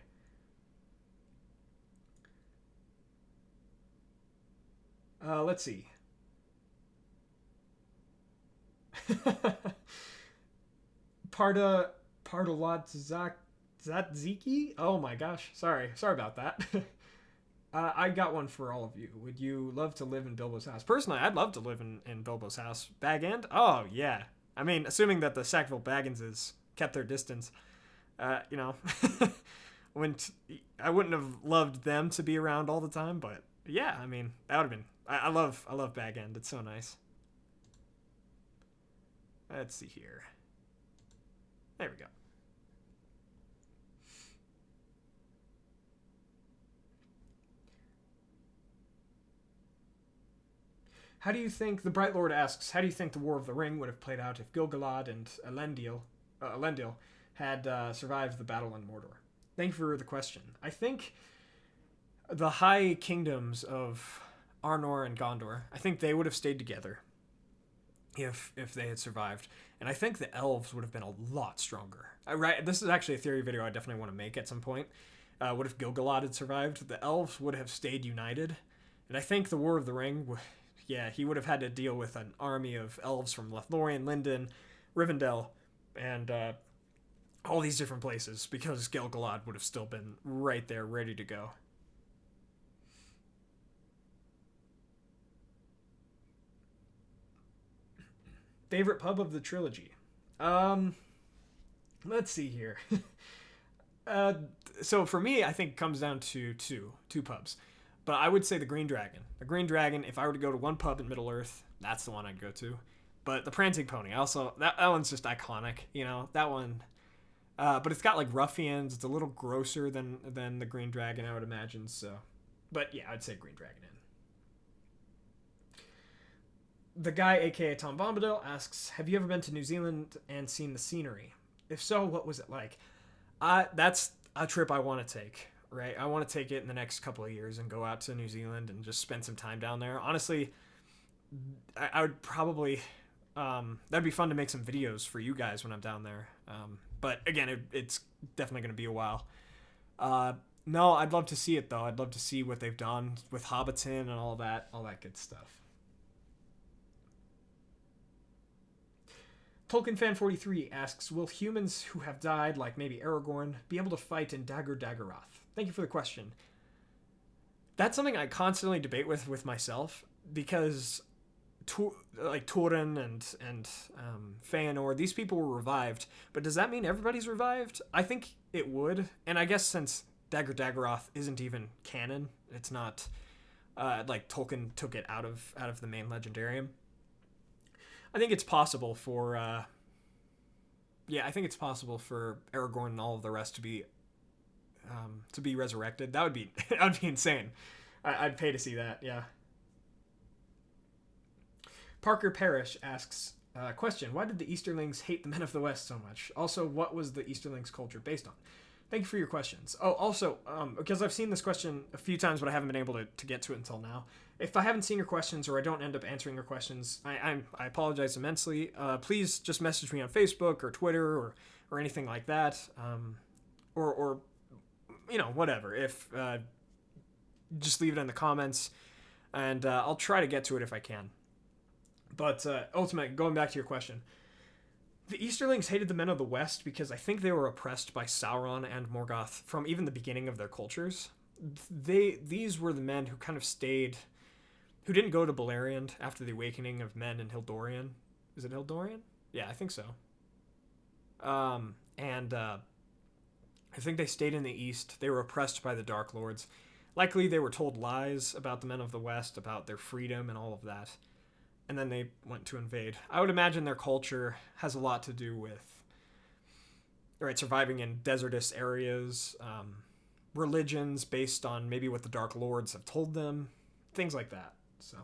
Let's see. Zatziki? Oh my gosh. Sorry about that. I got one for all of you. Would you love to live in Bilbo's house? Personally, I'd love to live in Bilbo's house. Bag End? Oh, yeah. Assuming that the Sackville Bagginses kept their distance, I wouldn't have loved them to be around all the time, but yeah, that would have been... I love Bag End. It's so nice. Let's see here. There we go. How do you think, the Bright Lord asks, how do you think the War of the Ring would have played out if Gil-Galad and Lendale had survived the battle in Mordor? Thank you for the question. I think the High Kingdoms of Arnor and Gondor, I think they would have stayed together if they had survived. And I think the Elves would have been a lot stronger. Right? This is actually a theory video I definitely want to make at some point. What if Gil-Galad had survived? The Elves would have stayed united. And I think the War of the Ring, he would have had to deal with an army of Elves from Lothlorien, Lindon, Rivendell, and all these different places, because Gil-Galad would have still been right there, ready to go. Favorite pub of the trilogy? Let's see here. So for me, I think it comes down to two pubs. But I would say the Green Dragon. The Green Dragon, if I were to go to one pub in Middle-earth, that's the one I'd go to. But the Prancing Pony, also, that one's just iconic, that one. But it's got, like, ruffians. It's a little grosser than the Green Dragon, I would imagine, so. But, yeah, I'd say Green Dragon in. The guy, a.k.a. Tom Bombadil, asks, have you ever been to New Zealand and seen the scenery? If so, what was it like? That's a trip I want to take, right? I want to take it in the next couple of years and go out to New Zealand and just spend some time down there. Honestly, I would probably... that'd be fun to make some videos for you guys when I'm down there. But again, it's definitely going to be a while. No, I'd love to see it, though. I'd love to see what they've done with Hobbiton and all that good stuff. Tolkien Fan 43 asks, will humans who have died, like maybe Aragorn, be able to fight in Dagor-Dagorath? Thank you for the question. That's something I constantly debate with myself, because like Turin and Feanor, these people were revived, but does that mean everybody's revived? I think it would, and I guess since Dagor-Dagorath isn't even canon, it's not like Tolkien took it out of the main legendarium. I think it's possible for Aragorn and all of the rest to be resurrected. That would be insane. I'd pay to see that. Yeah. Parker Parrish asks, question, why did the Easterlings hate the Men of the West so much? Also, what was the Easterlings culture based on? Thank you for your questions. Oh, also, because I've seen this question a few times, but I haven't been able to get to it until now. If I haven't seen your questions or I don't end up answering your questions, I apologize immensely. Please just message me on Facebook or Twitter or anything like that. Or whatever. If just leave it in the comments, and I'll try to get to it if I can. But ultimately, going back to your question, the Easterlings hated the Men of the West because I think they were oppressed by Sauron and Morgoth from even the beginning of their cultures. These were the men who kind of stayed, who didn't go to Beleriand after the awakening of men in Hildorian. Is it Hildorian? Yeah, I think so. And I think they stayed in the East. They were oppressed by the Dark Lords. Likely they were told lies about the Men of the West, about their freedom and all of that. And then they went to invade. I would imagine their culture has a lot to do with, surviving in desertous areas, religions based on maybe what the Dark Lords have told them, things like that. So,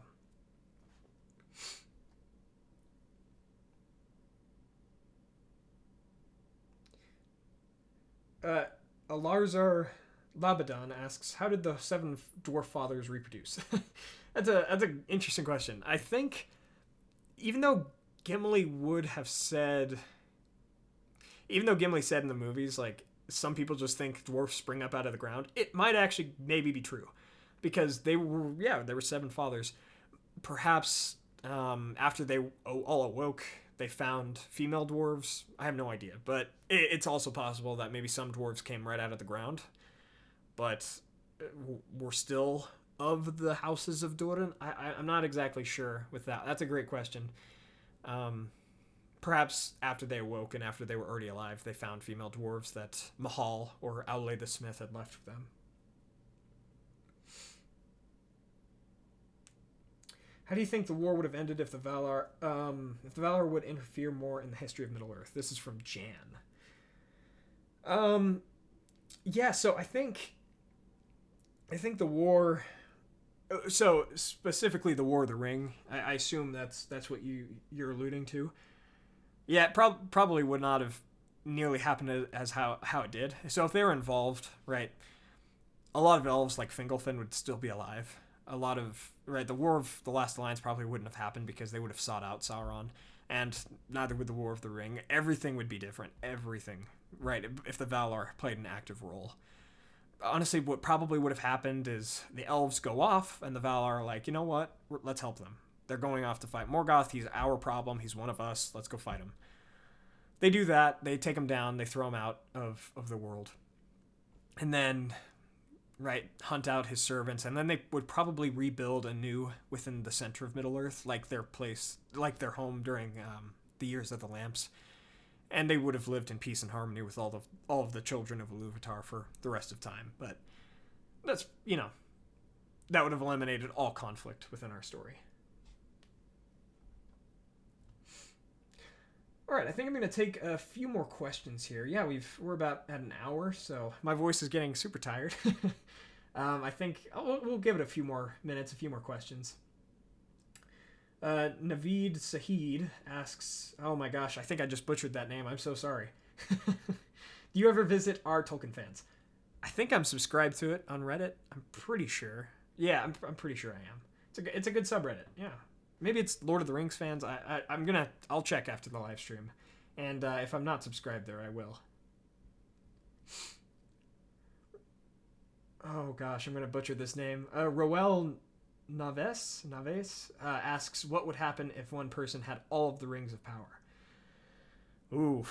Alarzar Labadan asks, how did the seven dwarf fathers reproduce? That's an interesting question. I think, even though Gimli said in the movies, like, some people just think dwarfs spring up out of the ground, it might actually maybe be true. Because there were seven fathers. Perhaps after they all awoke, they found female dwarves. I have no idea. But it's also possible that maybe some dwarves came right out of the ground. But were still of the houses of Durin? I'm not exactly sure with that. That's a great question. Perhaps after they awoke and after they were already alive, they found female dwarves that Mahal or Aule the Smith had left with them. How do you think the war would have ended if the Valar would interfere more in the history of Middle-earth? This is from Jan. So I think the war... So, specifically the War of the Ring, I assume that's what you're alluding to. Yeah, it probably would not have nearly happened as how it did. So if they were involved, right, a lot of elves like Fingolfin would still be alive. The War of the Last Alliance probably wouldn't have happened because they would have sought out Sauron, and neither would the War of the Ring. Everything would be different. Everything, right, if the Valar played an active role. Honestly, what probably would have happened is the elves go off, and the Valar are like, you know what, let's help them. They're going off to fight Morgoth. He's our problem. He's one of us. Let's go fight him. They do that. They take him down. They throw him out of the world. And then right, hunt out his servants, and then they would probably rebuild anew within the center of Middle-earth, like their place, like their home during the Years of the Lamps. And they would have lived in peace and harmony with all of the children of Iluvatar for the rest of time. But that's, that would have eliminated all conflict within our story. All right, I think I'm going to take a few more questions here. Yeah, we're about at an hour, so my voice is getting super tired. I think we'll give it a few more minutes, a few more questions. Naveed Sahid asks, oh my gosh, I think I just butchered that name. I'm so sorry. Do you ever visit our Tolkien fans? I think I'm subscribed to it on Reddit. I'm pretty sure. Yeah, I'm pretty sure I am. It's a good subreddit. Yeah. Maybe it's Lord of the Rings fans. I'll check after the live stream. And if I'm not subscribed there, I will. Oh gosh, I'm going to butcher this name. Roel Naves asks, what would happen if one person had all of the Rings of Power? Ooh.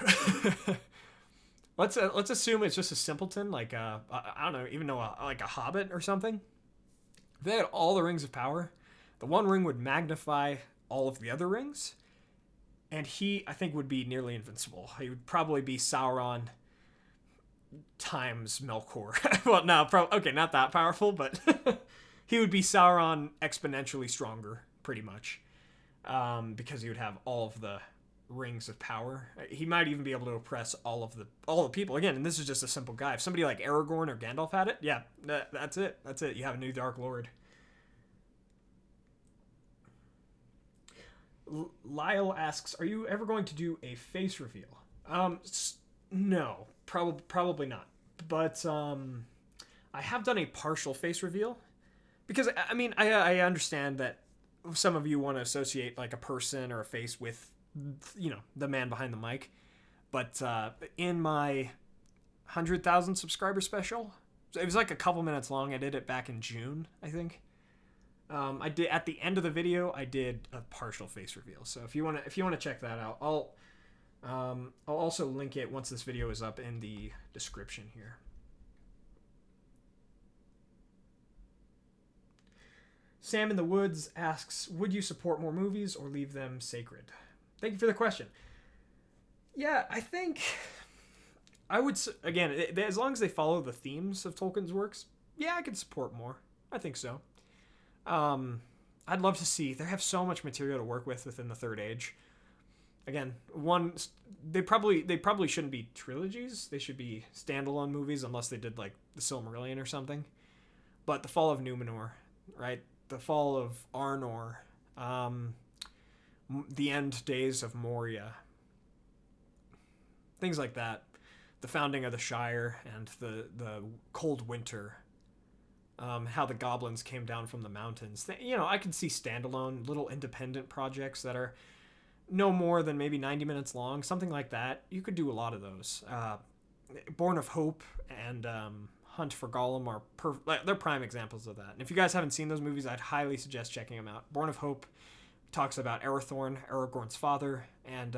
Let's assume it's just a simpleton, like I don't know, like a hobbit or something. If they had all the Rings of Power, the one ring would magnify all of the other rings, and he, I think, would be nearly invincible. He would probably be Sauron times Melkor. Well, no, okay, not that powerful, but he would be Sauron exponentially stronger, pretty much, because he would have all of the Rings of Power. He might even be able to oppress all the people. Again, and this is just a simple guy. If somebody like Aragorn or Gandalf had it, yeah, that's it. That's it. You have a new Dark Lord. Lyle asks, are you ever going to do a face reveal? No, probably not. But I have done a partial face reveal because I understand that some of you want to associate like a person or a face with the man behind the mic. But in my 100,000 subscriber special, it was like a couple minutes long. I did it back in June, I think. I did at the end of the video. I did a partial face reveal. So if you want to check that out, I'll also link it once this video is up in the description here. Sam in the Woods asks, would you support more movies or leave them sacred? Thank you for the question. Yeah, I think I would, again, as long as they follow the themes of Tolkien's works, yeah, I could support more. I think so. I'd love to see, they have so much material to work with within the Third Age. Again, they probably shouldn't be trilogies. They should be standalone movies unless they did like the Silmarillion or something. But the Fall of Numenor, right? The Fall of Arnor, the end days of Moria, things like that. The founding of the Shire and the Cold Winter. How the goblins came down from the mountains. I could see standalone little independent projects that are no more than maybe 90 minutes long, something like that. You could do a lot of those. Born of Hope and Hunt for Gollum are they're prime examples of that. And if you guys haven't seen those movies, I'd highly suggest checking them out. Born of Hope talks about Arathorn, Aragorn's father, and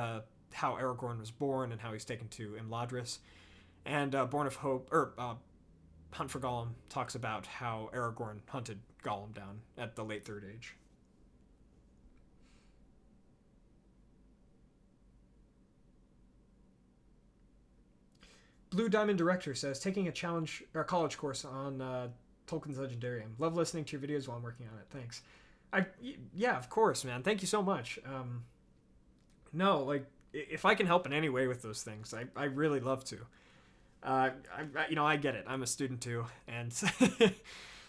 how Aragorn was born and how he's taken to Imladris. And Born of Hope, Hunt for Gollum talks about how Aragorn hunted Gollum down at the late Third Age. Blue Diamond Director says, taking a college course on Tolkien's Legendarium. Love listening to your videos while I'm working on it. Thanks. Yeah, of course, man. Thank you so much. No, like, if I can help in any way with those things, I really love to. I get it. I'm a student too, and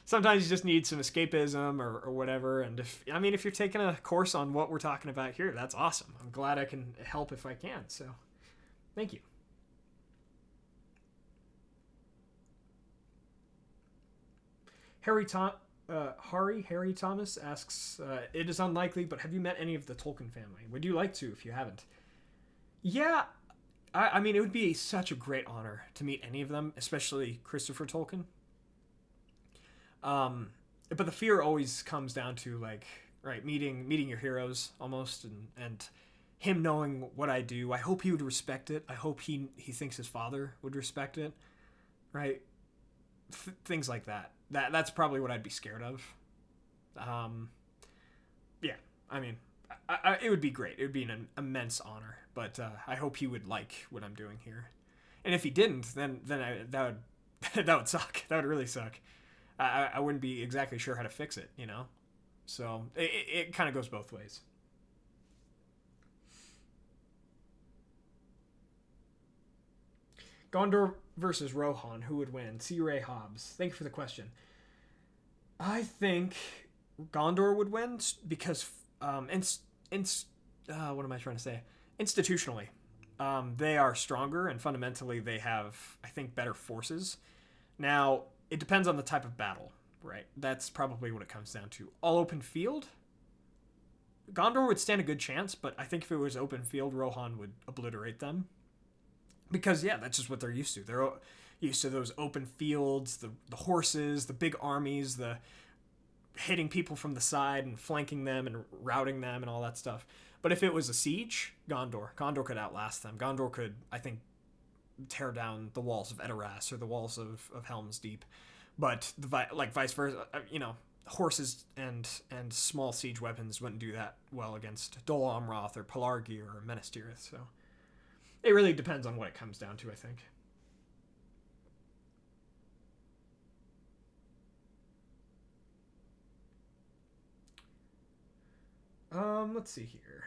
sometimes you just need some escapism or whatever. And if you're taking a course on what we're talking about here, that's awesome. I'm glad I can help if I can. So, thank you. Harry Thomas asks, it is unlikely, but have you met any of the Tolkien family? Would you like to if you haven't? Yeah. It would be such a great honor to meet any of them, especially Christopher Tolkien. But the fear always comes down to meeting your heroes almost, and him knowing what I do. I hope he would respect it. I hope he thinks his father would respect it, right? things like that. That's probably what I'd be scared of. Yeah, I mean, it would be great. It would be an immense honor, but I hope he would like what I'm doing here. And if he didn't, then that would that would suck. That would really suck. I wouldn't be exactly sure how to fix it, you know? So it kind of goes both ways. Gondor versus Rohan, who would win? C. Ray Hobbs. Thank you for the question. I think Gondor would win because, what am I trying to say? Institutionally, they are stronger and fundamentally they have, I think, better forces. Now, it depends on the type of battle, right? That's probably what it comes down to. All open field, Gondor would stand a good chance, but I think if it was open field, Rohan would obliterate them. Because, yeah, that's just what they're used to. They're used to those open fields, the horses, the big armies, the hitting people from the side and flanking them and routing them and all that stuff. But if it was a siege, Gondor could outlast them. Gondor could, I think, tear down the walls of Edoras or the walls of Helm's Deep. But, vice versa, horses and small siege weapons wouldn't do that well against Dol Amroth or Pelargi or Minas Tirith, so... It really depends on what it comes down to, I think. Let's see here.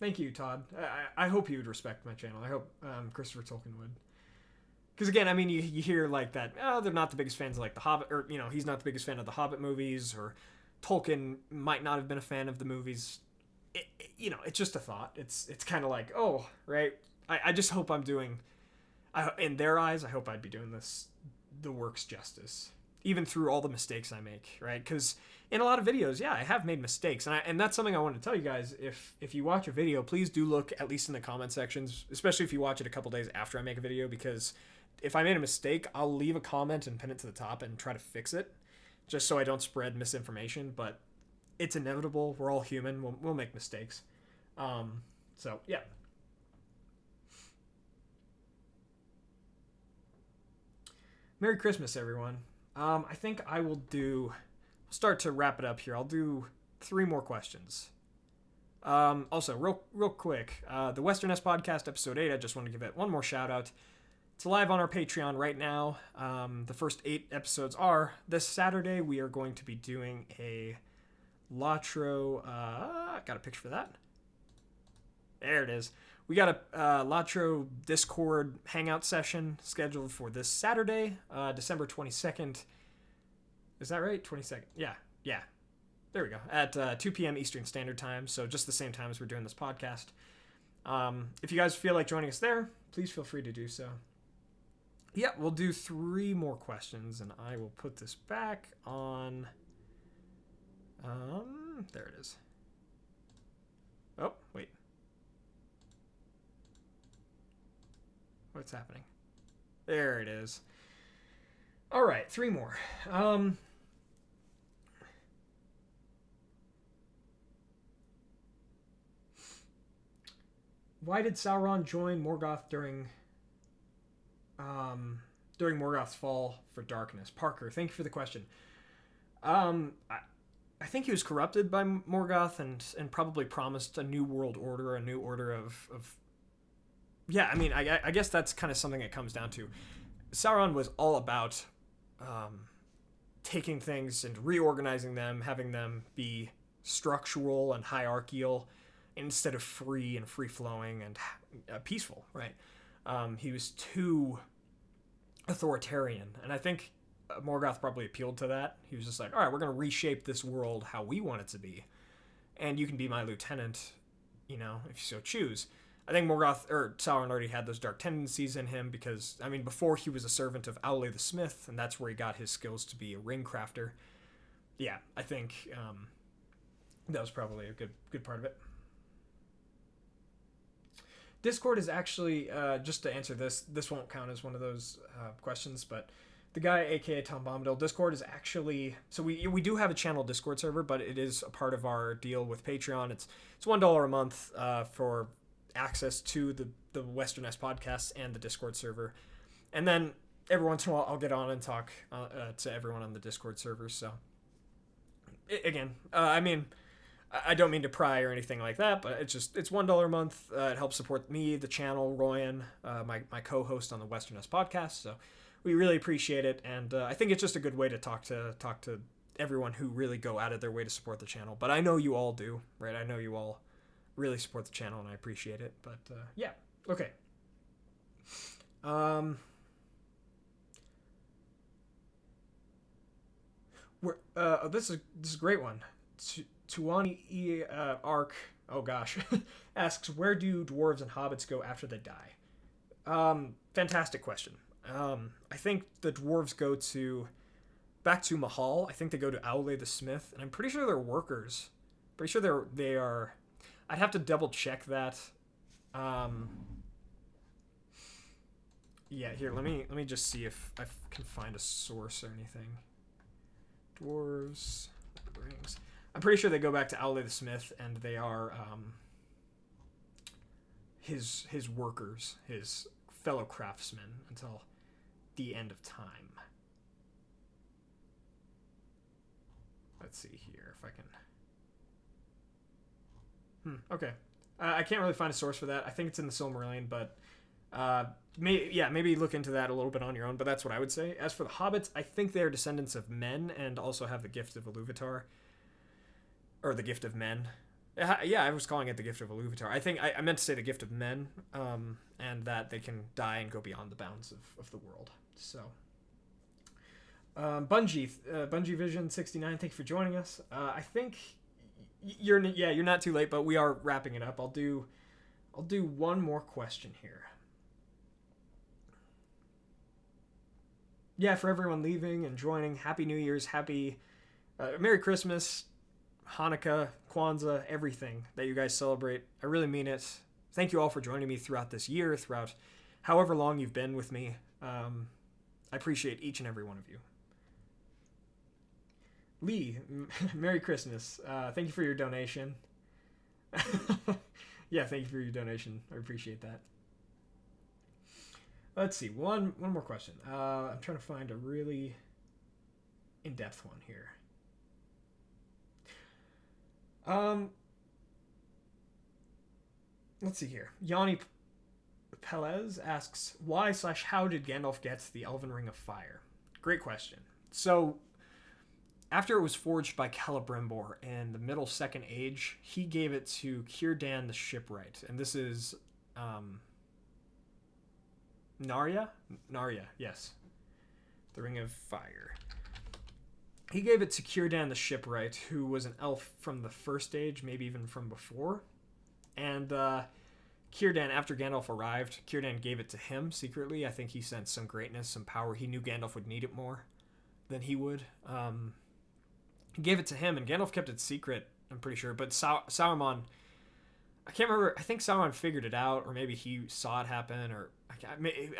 Thank you, Todd. I hope you would respect my channel. I hope Christopher Tolkien would. Because again, I mean, you hear like that, they're not the biggest fans of like The Hobbit, or, he's not the biggest fan of the Hobbit movies, or Tolkien might not have been a fan of the movies. It's just a thought. It's kind of like, oh, right? I just hope I'm doing, in their eyes, I hope I'd be doing the work's justice, even through all the mistakes I make, right? Because in a lot of videos, yeah, I have made mistakes, and that's something I want to tell you guys. If you watch a video, please do look at least in the comment sections, especially if you watch it a couple days after I make a video, because if I made a mistake, I'll leave a comment and pin it to the top and try to fix it, just so I don't spread misinformation, but it's inevitable. We're all human. We'll make mistakes. So, yeah. Merry Christmas, everyone. I think I will start to wrap it up here. I'll do 3 more questions. Also, real quick, the Western S Podcast, Episode 8, I just want to give it one more shout out. It's live on our Patreon right now. The first 8 episodes are this Saturday. We are going to be doing a Latro, got a picture for that. There it is. We got a Latro Discord hangout session scheduled for this Saturday, December 22nd. Is that right? 22nd. Yeah. There we go. At 2 p.m. Eastern Standard Time, so just the same time as we're doing this podcast. If you guys feel like joining us there, please feel free to do so. Yeah, we'll do 3 more questions, and I will put this back on... there it is. Oh, wait. What's happening? There it is. All right, 3 more. Why did Sauron join Morgoth during Morgoth's fall for darkness? Parker, thank you for the question. I think he was corrupted by Morgoth and probably promised a new world order, a new order of yeah, I mean, I guess that's kind of something it comes down to. Sauron was all about taking things and reorganizing them, having them be structural and hierarchical instead of free and free-flowing and peaceful, right? He was too authoritarian, and I think Morgoth probably appealed to that. He was just like, all right, we're going to reshape this world how we want it to be, and you can be my lieutenant, if you so choose. I think Sauron already had those dark tendencies in him because, I mean, before he was a servant of Aule the Smith, and that's where he got his skills to be a ring crafter. Yeah, I think that was probably a good part of it. Discord is actually, just to answer this won't count as one of those questions, but the guy, aka Tom Bombadil, Discord is actually, so we do have a channel Discord server, but it is a part of our deal with Patreon. It's $1 a month for access to the Western S podcasts and the Discord server. And then every once in a while, I'll get on and talk to everyone on the Discord servers. So, again, I mean, I don't mean to pry or anything like that, but it's $1 a month. It helps support me, the channel, Royan, my co-host on the Western Us podcast. So we really appreciate it, and I think it's just a good way to talk to everyone who really go out of their way to support the channel. But I know you all do, right? I know you all really support the channel, and I appreciate it. But yeah, okay. This is a great one. Tuani Arc, oh gosh, asks, where do dwarves and hobbits go after they die? Fantastic question. I think the dwarves go back to Mahal. I think they go to Aule the Smith, and I'm pretty sure they're workers. Pretty sure they are. I'd have to double check that. Yeah, here, let me just see if I can find a source or anything. Dwarves rings. I'm pretty sure they go back to Aule the Smith, and they are his workers, his fellow craftsmen, until the end of time. Let's see here if I can. Okay. I can't really find a source for that. I think it's in the Silmarillion, but maybe look into that a little bit on your own, but that's what I would say. As for the hobbits, I think they're descendants of men and also have the gift of Iluvatar. Or the gift of men. Yeah, I was calling it the gift of Iluvatar. I think I meant to say the gift of men, and that they can die and go beyond the bounds of the world. So, Bungie Vision 69, thank you for joining us. I think you're not too late, but we are wrapping it up. I'll do one more question here. Yeah, for everyone leaving and joining, Happy New Year's, Happy Merry Christmas, Hanukkah, Kwanzaa, everything that you guys celebrate. I really mean it. Thank you all for joining me throughout this year, throughout however long you've been with me. I appreciate each and every one of you. Lee, Merry Christmas. Thank you for your donation. Yeah, thank you for your donation. I appreciate that. Let's see, one more question. I'm trying to find a really in-depth one here. Let's see here. Yanni Pelez asks, why/how did Gandalf get the Elven Ring of Fire? Great question. So, after it was forged by Celebrimbor in the Middle Second Age, he gave it to Círdan the Shipwright, and this is Narya, yes. The Ring of Fire. He gave it to Círdan the Shipwright, who was an elf from the First Age, maybe even from before. And Círdan, after Gandalf arrived, Círdan gave it to him secretly. I think he sensed some greatness, some power. He knew Gandalf would need it more than he would. He gave it to him, and Gandalf kept it secret, I'm pretty sure. But Saruman, I can't remember. I think Saruman figured it out, or maybe he saw it happen, or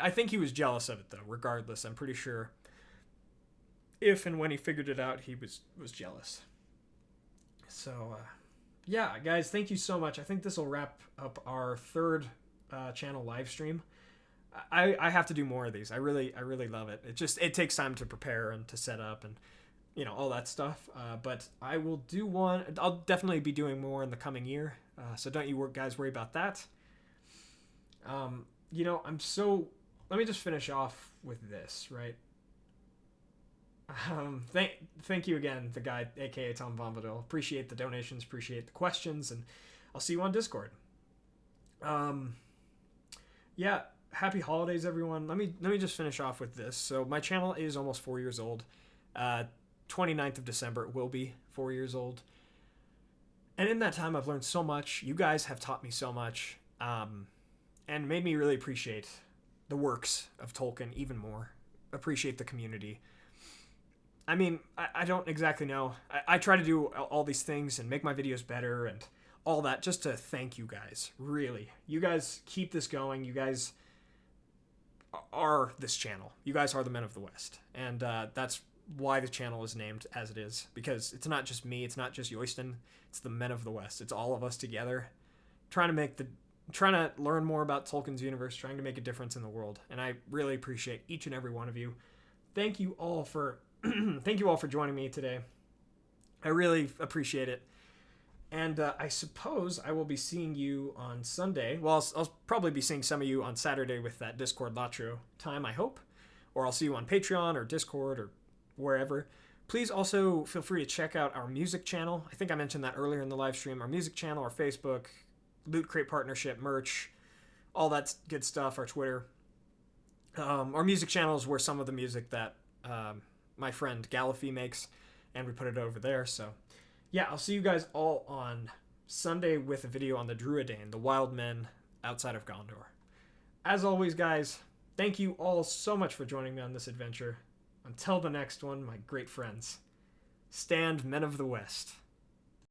I think he was jealous of it, though. Regardless, I'm pretty sure if and when he figured it out, he was jealous. So, yeah, guys, thank you so much. I think this will wrap up our third channel live stream. I have to do more of these. I really love it. It takes time to prepare and to set up and all that stuff. But I will do one. I'll definitely be doing more in the coming year. So don't you guys worry about that. Let me just finish off with this, right? Thank you again, the guy, aka Tom Bombadil. Appreciate the donations, appreciate the questions, and I'll see you on Discord. Yeah, happy holidays, everyone. Let me just finish off with this. So my channel is almost 4 years old. 29th of December it will be 4 years old. And in that time, I've learned so much. You guys have taught me so much, and made me really appreciate the works of Tolkien even more. Appreciate the community. I mean, I don't exactly know. I try to do all these things and make my videos better and all that just to thank you guys, really. You guys keep this going. You guys are this channel. You guys are the Men of the West. And that's why the channel is named as it is. Because it's not just me. It's not just Yoisten. It's the Men of the West. It's all of us together trying to make I'm trying to learn more about Tolkien's universe, trying to make a difference in the world, and I really appreciate each and every one of you. Thank you all for thank you all for joining me today. I really appreciate it. And I suppose I will be seeing you on Sunday. Well, I'll probably be seeing some of you on Saturday with that Discord Latro time, I hope. Or I'll see you on Patreon or Discord or wherever. Please also feel free to check out our music channel. I think I mentioned that earlier in the live stream. Our music channel, our Facebook, Loot Crate partnership, merch, all that good stuff, our Twitter. Our music channel is where some of the music that my friend Galafi makes, and we put it over there. So, yeah, I'll see you guys all on Sunday with a video on the Druidane, the wild men outside of Gondor. As always, guys, thank you all so much for joining me on this adventure. Until the next one, my great friends, stand men of the West.